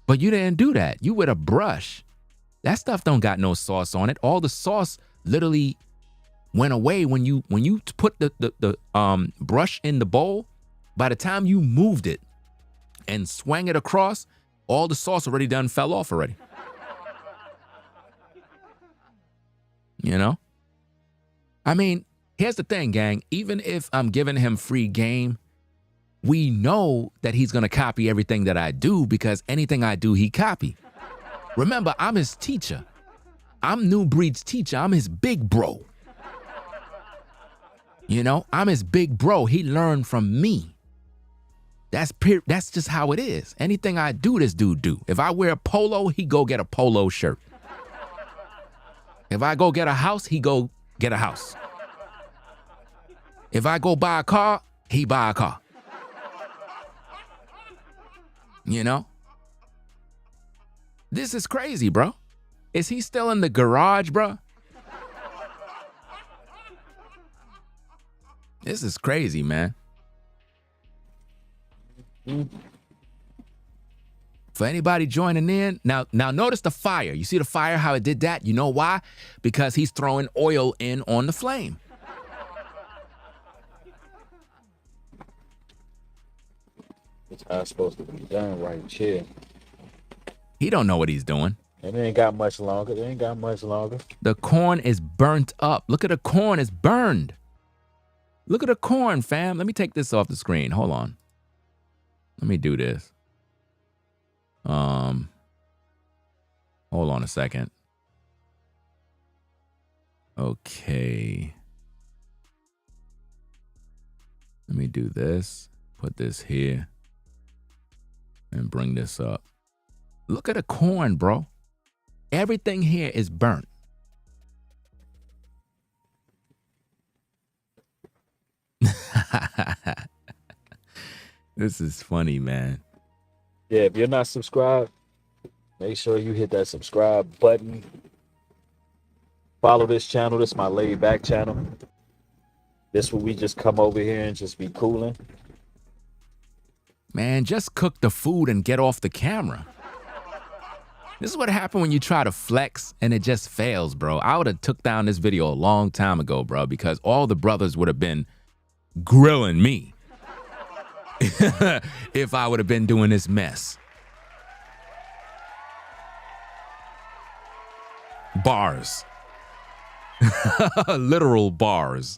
But you didn't do that. You with a brush. That stuff don't got no sauce on it. All the sauce literally went away when you put the brush in the bowl. By the time you moved it and swung it across, all the sauce already done fell off already. You know? I mean, here's the thing, gang. Even if I'm giving him free game, we know that he's going to copy everything that I do because anything I do, he copy. Remember, I'm his teacher. I'm Nubreed's teacher. I'm his big bro. You know, I'm his big bro. He learned from me. That's just how it is. Anything I do, this dude do. If I wear a polo, he go get a polo shirt. If I go get a house, he go get a house. If I go buy a car, he buy a car. You know? This is crazy, bro. Is he still in the garage, bro? This is crazy, man. For anybody joining in, now notice the fire. You see the fire, how it did that? You know why? Because he's throwing oil in on the flame. It's how it's supposed to be done right here. He don't know what he's doing. And it ain't got much longer. It ain't got much longer. The corn is burnt up. Look at the corn, it's burned. Look at the corn, fam. Let me take this off the screen. Hold on. Let me do this. Hold on a second. Okay. Let me do this. Put this here. And bring this up. Look at the corn, bro. Everything here is burnt. This is funny, man. Yeah, if you're not subscribed, make sure you hit that subscribe button. Follow this channel. This is my laid back channel. This where we just come over here and just be cooling. Man, just cook the food and get off the camera. This is what happened when you try to flex and it just fails, bro. I would have took down this video a long time ago, bro, because all the brothers would have been grilling me if I would have been doing this mess. Bars. Literal bars.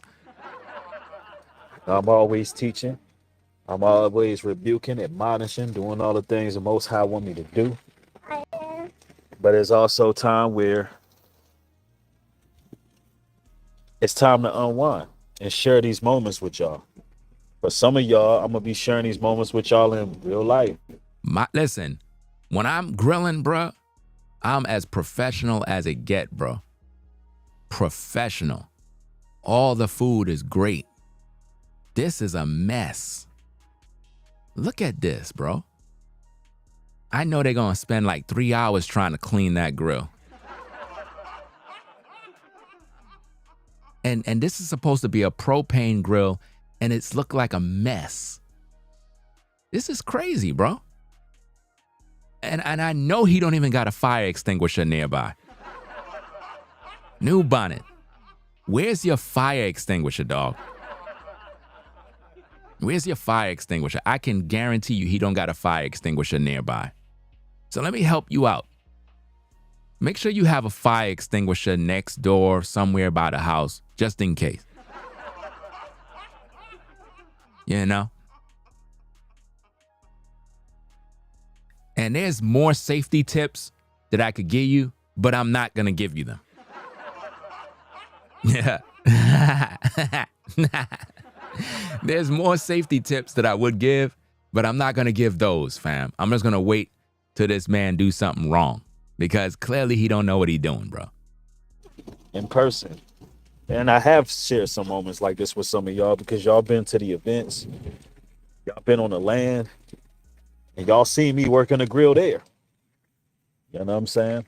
I'm always teaching. I'm always rebuking, admonishing, doing all the things the Most High want me to do. But there's also time where it's time to unwind and share these moments with y'all. For some of y'all, I'm going to be sharing these moments with y'all in real life. Listen, when I'm grilling, bro, I'm as professional as it get, bro. Professional. All the food is great. This is a mess. Look at this, bro. I know they're going to spend like 3 hours trying to clean that grill. And this is supposed to be a propane grill, and it's looked like a mess. This is crazy, bro. And I know he don't even got a fire extinguisher nearby. New bonnet. Where's your fire extinguisher, dog? Where's your fire extinguisher? I can guarantee you he don't got a fire extinguisher nearby. So let me help you out. Make sure you have a fire extinguisher next door somewhere by the house, just in case. You know? And there's more safety tips that I could give you, but I'm not going to give you them. Yeah. There's more safety tips that I would give, but I'm not going to give those, fam. I'm just going to wait till this man do something wrong, because clearly he don't know what he doing, bro. In person. And I have shared some moments like this with some of y'all because y'all been to the events. Y'all been on the land. And y'all seen me working the grill there. You know what I'm saying?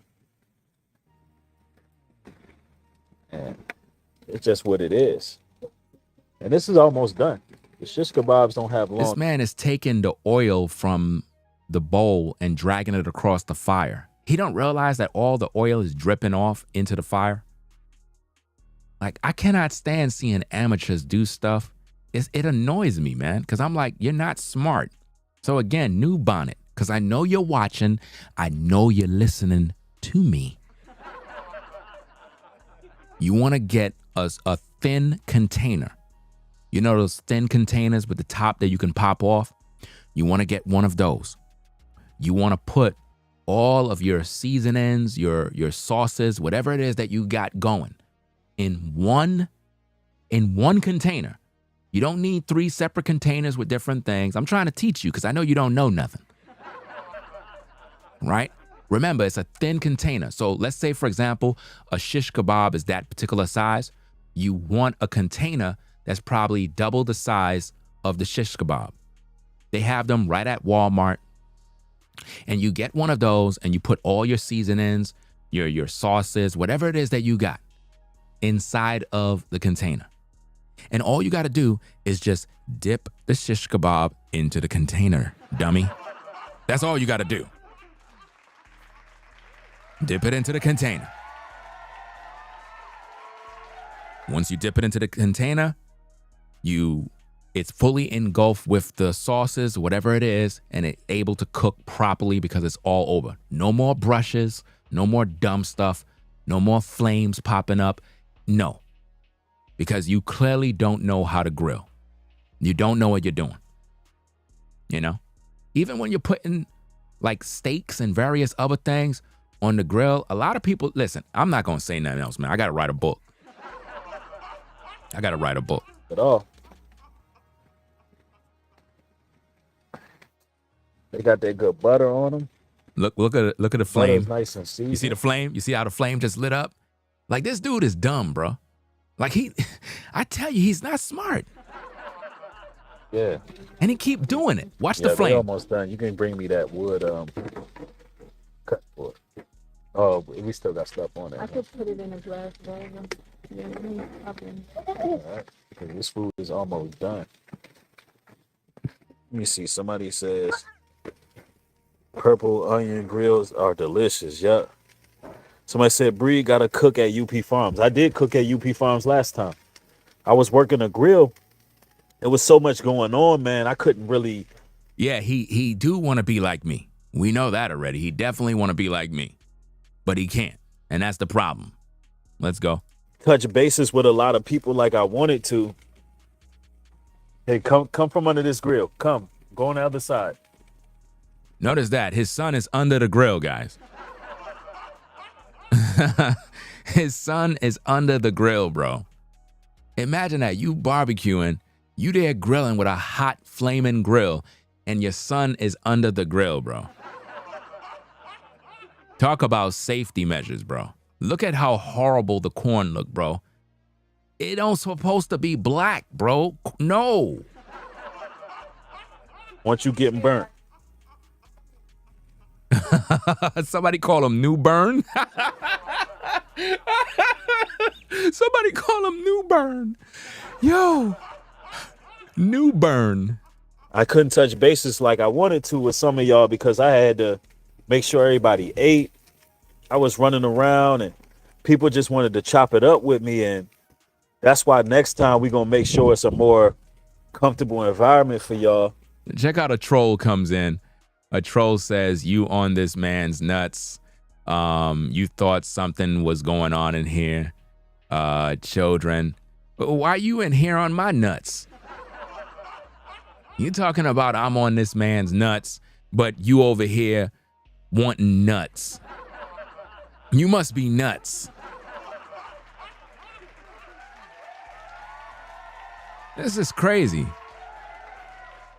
And it's just what it is. And this is almost done. The shish kebabs don't have long. This man is taking the oil from the bowl and dragging it across the fire. He don't realize that all the oil is dripping off into the fire. Like, I cannot stand seeing amateurs do stuff. It annoys me, man, because I'm like, you're not smart. So again, new bonnet, because I know you're watching. I know you're listening to me. You want to get a thin container. You know those thin containers with the top that you can pop off? You want to get one of those. You want to put all of your seasonings, your sauces, whatever it is that you got going in one container. You don't need 3 separate containers with different things. I'm trying to teach you because I know you don't know nothing. Right? Remember, it's a thin container. So let's say, for example, a shish kebab is that particular size. You want a container that's probably double the size of the shish kebab. They have them right at Walmart. And you get one of those and you put all your seasonings, your sauces, whatever it is that you got inside of the container. And all you got to do is just dip the shish kebab into the container, dummy. That's all you got to do. Dip it into the container. Once you dip it into the container, it's fully engulfed with the sauces, whatever it is, and it's able to cook properly because it's all over. No more brushes, no more dumb stuff, no more flames popping up. No, because you clearly don't know how to grill. You don't know what you're doing. You know, even when you're putting like steaks and various other things on the grill, a lot of people, listen, I'm not going to say nothing else, man. I got to write a book. At all. They got that good butter on them. Look at the flame. Butter's nice and seasoned. You see the flame? You see how the flame just lit up? Like, this dude is dumb, bro. Like, I tell you, he's not smart. Yeah. And he keep doing it. Watch the They flame. almost done. You can bring me that wood cut for it. Oh, we still got stuff on it. I could put it in a glass bottle. Yeah, All right. Because this food is almost done. Let me see. Somebody says purple onion grills are delicious. Yup. Somebody said Bree got to cook at UP Farms. I did cook at UP Farms last time. I was working a grill. There was so much going on, man. I couldn't really. Yeah, he do want to be like me. We know that already. He definitely want to be like me. But he can't. And that's the problem. Let's go. Touch bases with a lot of people like I wanted to. Hey, come from under this grill. Come. Go on the other side. Notice that. His son is under the grill, guys. His son is under the grill, bro. Imagine that. You barbecuing. You there grilling with a hot flaming grill. And your son is under the grill, bro. Talk about safety measures, bro. Look at how horrible the corn look, bro. It don't supposed to be black, bro. No. Once you getting burnt. Somebody call him New Burn. Somebody call him New Burn. Yo. New Burn. I couldn't touch bases like I wanted to with some of y'all because I had to make sure everybody ate. I was running around and people just wanted to chop it up with me. And that's why next time we're going to make sure it's a more comfortable environment for y'all. Check out a troll comes in. A troll says, you on this man's nuts. You thought something was going on in here. Children. Why you in here on my nuts? You talking about I'm on this man's nuts, but you over here wanting nuts. You must be nuts. This is crazy.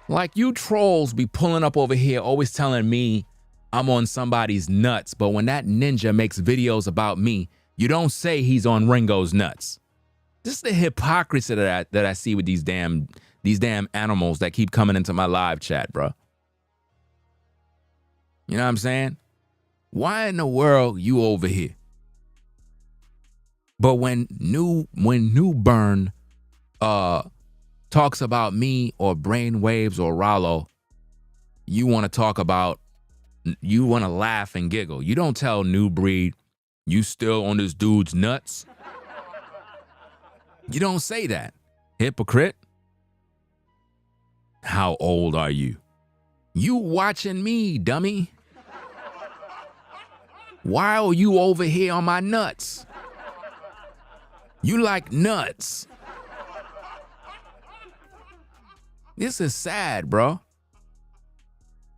Like, you trolls be pulling up over here always telling me I'm on somebody's nuts, but when that ninja makes videos about me, you don't say he's on Ringo's nuts. This is the hypocrisy that I see with these damn animals that keep coming into my live chat, bro. You know what I'm saying? Why in the world you over here? But when New Burn talks about me or Brainwaves or Rollo, you want to laugh and giggle. You don't tell Nubreed, you still on this dude's nuts. You don't say that. Hypocrite. How old are you? You watching me, dummy. Why are you over here on my nuts? You like nuts. This is sad, bro.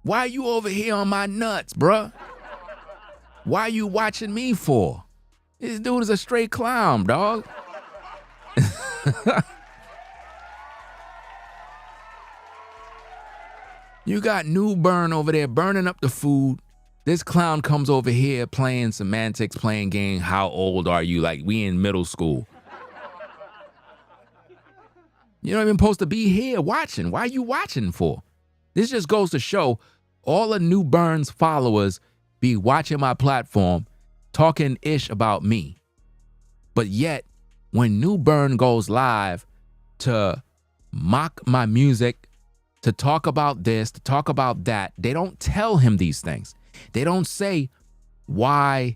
Why you over here on my nuts, bro? Why you watching me for? This dude is a straight clown, dog. You got New Burn over there burning up the food. This clown comes over here playing semantics, playing game. How old are you? Like we in middle school. You're not even supposed to be here watching. Why are you watching for? This just goes to show all of New Burn's followers be watching my platform, talking ish about me. But yet, when Nubreed goes live to mock my music, to talk about this, to talk about that, they don't tell him these things. They don't say why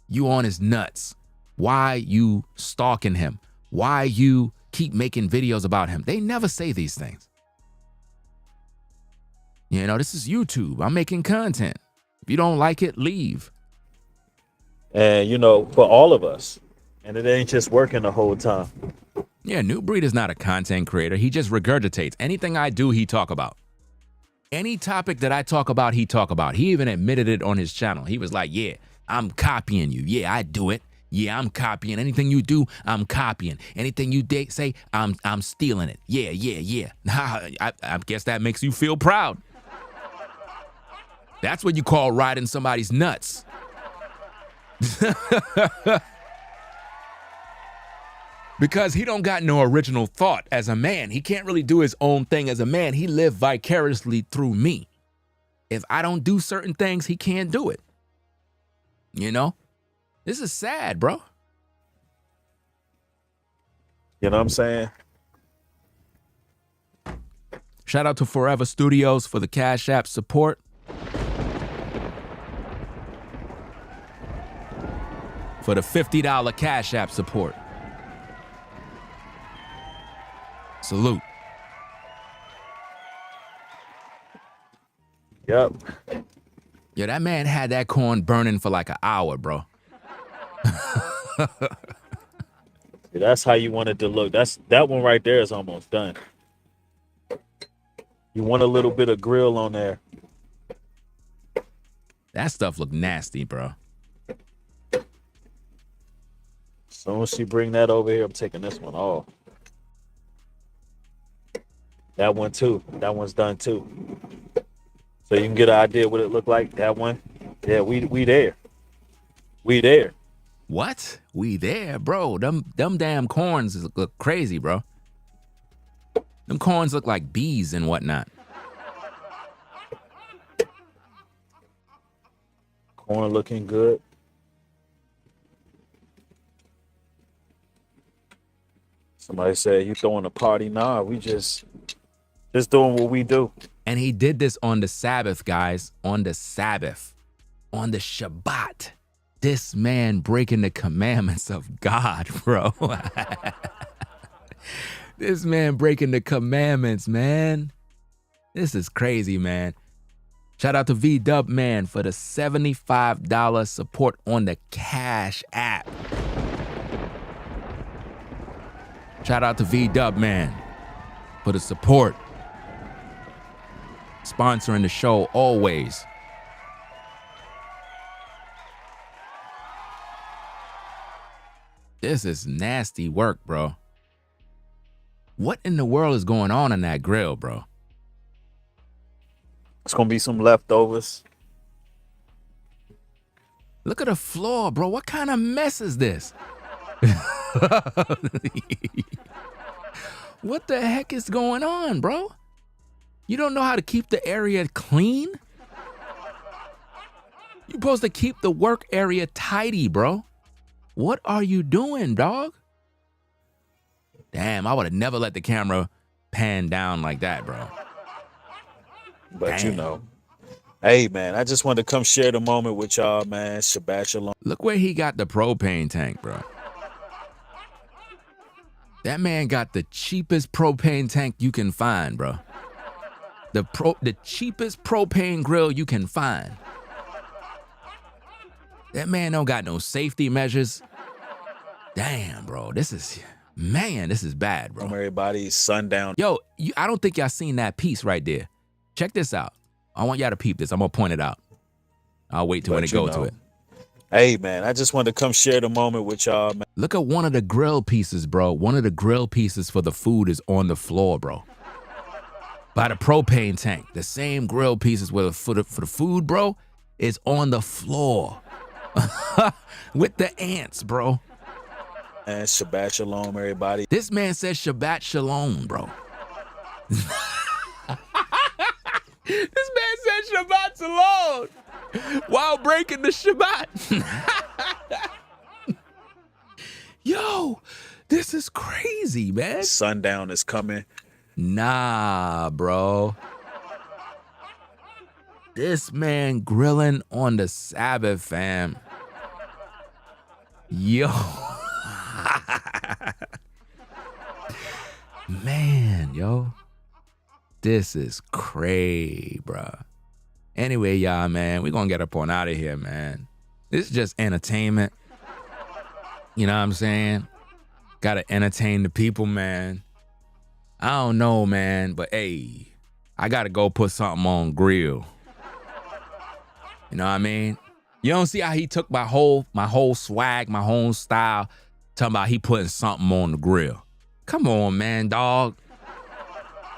you on his nuts, why you stalking him, why you keep making videos about him. They never say these things. You know, this is YouTube. I'm making content. If you don't like it, leave. And, you know, for all of us. And it ain't just working the whole time. Yeah, Nubreed is not a content creator. He just regurgitates. Anything I do, he talk about. Any topic that I talk about, he talk about. He even admitted it on his channel. He was like, yeah, I'm copying you. Yeah, I do it. Yeah, I'm copying. Anything you do, I'm copying. Anything you say, I'm stealing it. Yeah, yeah, yeah. I guess that makes you feel proud. That's what you call riding somebody's nuts. Because he don't got no original thought as a man. He can't really do his own thing as a man. He lived vicariously through me. If I don't do certain things, he can't do it. You know? This is sad, bro. You know what I'm saying? Shout out to Forever Studios for the Cash App support. For the $50 Cash App support. Salute. Yep. Yeah, that man had that corn burning for like an hour, bro. That's how you want it to look. That one right there is almost done. You want a little bit of grill on there. That stuff look nasty, bro. As soon as she bring that over here, I'm taking this one off. That one too. That one's done too. So you can get an idea what it looked like. That one. Yeah, we there. We there. What? We there, bro. Them damn corns look crazy, bro. Them corns look like bees and whatnot. Corn looking good. Somebody said, you throwing a party? Nah, we just doing what we do. And he did this on the Sabbath, guys. On the Sabbath. On the Shabbat. This man breaking the commandments of God, bro. This man breaking the commandments, man. This is crazy, man. Shout out to V-Dub Man for the $75 support on the Cash App. Shout out to V-Dub Man for the support. Sponsoring the show always. This is nasty work, bro. What in the world is going on in that grill, bro? It's gonna be some leftovers. Look at the floor, bro. What kind of mess is this? What the heck is going on, bro? You don't know how to keep the area clean? You're supposed to keep the work area tidy, bro. What are you doing, dog? Damn, I would have never let the camera pan down like that, bro. But Damn. You know. Hey, man, I just wanted to come share the moment with y'all, man. Shabbat shalom. Look where he got the propane tank, bro. That man got the cheapest propane tank you can find, bro. The cheapest propane grill you can find. That man don't got no safety measures. Damn, bro. This is bad, bro. Everybody, sundown. Yo, I don't think y'all seen that piece right there. Check this out. I want y'all to peep this. I'm going to point it out. I'll wait till when it goes to it. Hey, man, I just wanted to come share the moment with y'all, man. Look at one of the grill pieces, bro. One of the grill pieces for the food is on the floor, bro. By the propane tank. The same grill pieces for the food, bro, is on the floor. With the ants, bro. And Shabbat shalom, everybody. This man says Shabbat shalom, bro. This man said Shabbat shalom. while breaking the Shabbat. Yo, this is crazy, man. Sundown is coming. Nah, bro. This man grilling on the Sabbath, fam. Yo. Man, yo. This is crazy, bro. Anyway, y'all, man, we're gonna get up on out of here, man. This is just entertainment. You know what I'm saying? Gotta entertain the people, man. I don't know, man, but hey, I gotta go put something on grill. You know what I mean? You don't see how he took my whole swag, my whole style, talking about he putting something on the grill. Come on, man, dog.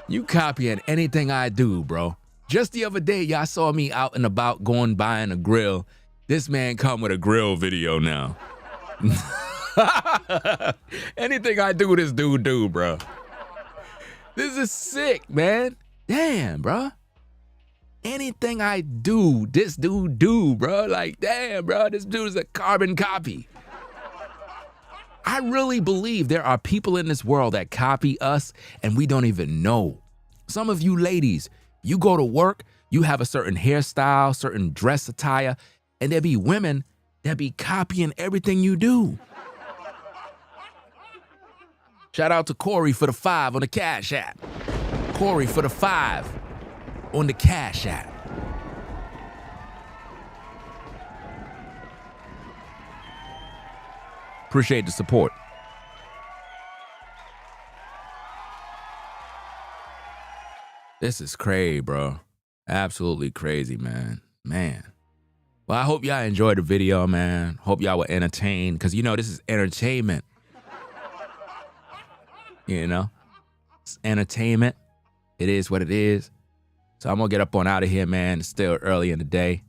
You copying anything I do, bro. Just the other day, y'all saw me out and about going buying a grill. This man come with a grill video now. Anything I do, this dude do, bro. This is sick, man. Damn, bro. Anything I do, this dude do, bro. Like, damn, bro, this dude is a carbon copy. I really believe there are people in this world that copy us and we don't even know. Some of you ladies, you go to work, you have a certain hairstyle, certain dress attire, and there be women that be copying everything you do. Shout out to Corey for the 5 on the Cash App. Corey for the 5 on the Cash App. Appreciate the support. This is crazy, bro. Absolutely crazy, man. Man. Well, I hope y'all enjoyed the video, man. Hope y'all were entertained, because you know this is entertainment. You know? It's entertainment. It is what it is. So I'm gonna get up on out of here, man. It's still early in the day.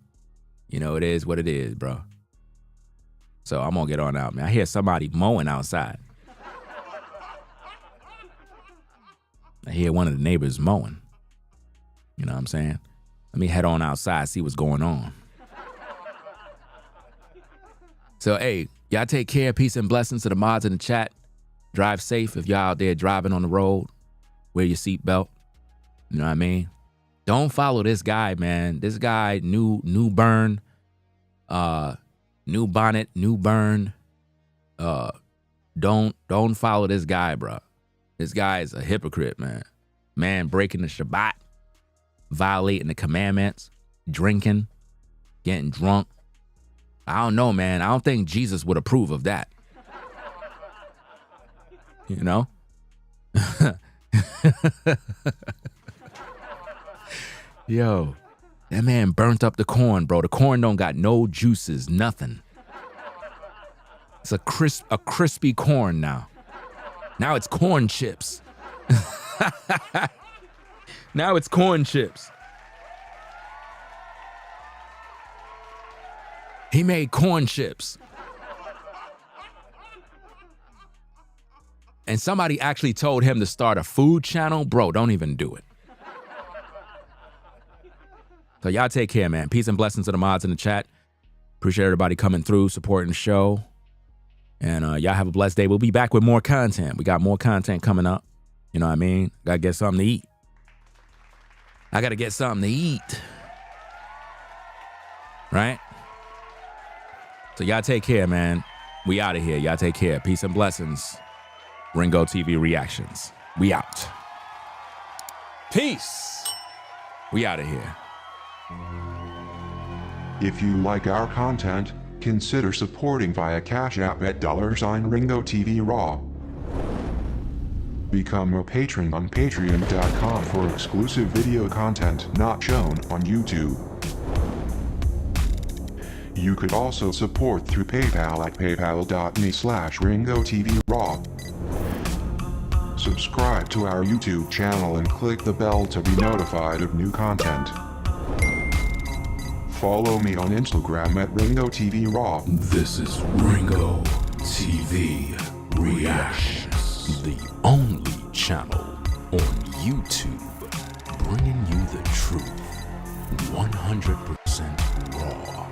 You know, it is what it is, bro. So I'm gonna get on out, man. I hear somebody mowing outside. I hear one of the neighbors mowing. You know what I'm saying? Let me head on outside, see what's going on. So, hey, y'all take care. Peace and blessings to the mods in the chat. Drive safe if y'all out there driving on the road. Wear your seatbelt. You know what I mean? Don't follow this guy, man. This guy, new burn, new bonnet, new burn. Don't follow this guy, bro. This guy is a hypocrite, man. Man breaking the Shabbat, violating the commandments, drinking, getting drunk. I don't know, man. I don't think Jesus would approve of that. You know? Yo, that man burnt up the corn, bro. The corn don't got no juices, nothing. It's a crispy corn now. Now it's corn chips. Now it's corn chips. He made corn chips. And somebody actually told him to start a food channel. Bro, don't even do it. So y'all take care, man. Peace and blessings to the mods in the chat. Appreciate everybody coming through, supporting the show. And y'all have a blessed day. We'll be back with more content. We got more content coming up. You know what I mean? Gotta get something to eat. I gotta get something to eat. Right? So y'all take care, man. We out of here. Y'all take care. Peace and blessings. Ringo TV Reactions. We out. Peace. We out of here. If you like our content, consider supporting via Cash App at $Ringo TV Raw. Become a patron on patreon.com for exclusive video content not shown on YouTube. You could also support through PayPal at paypal.me/Ringo TV Raw. Subscribe to our YouTube channel and click the bell to be notified of new content. Follow me on Instagram at Ringo TV Raw. This is Ringo TV Reactions, the only channel on YouTube bringing you the truth 100%. 100% raw.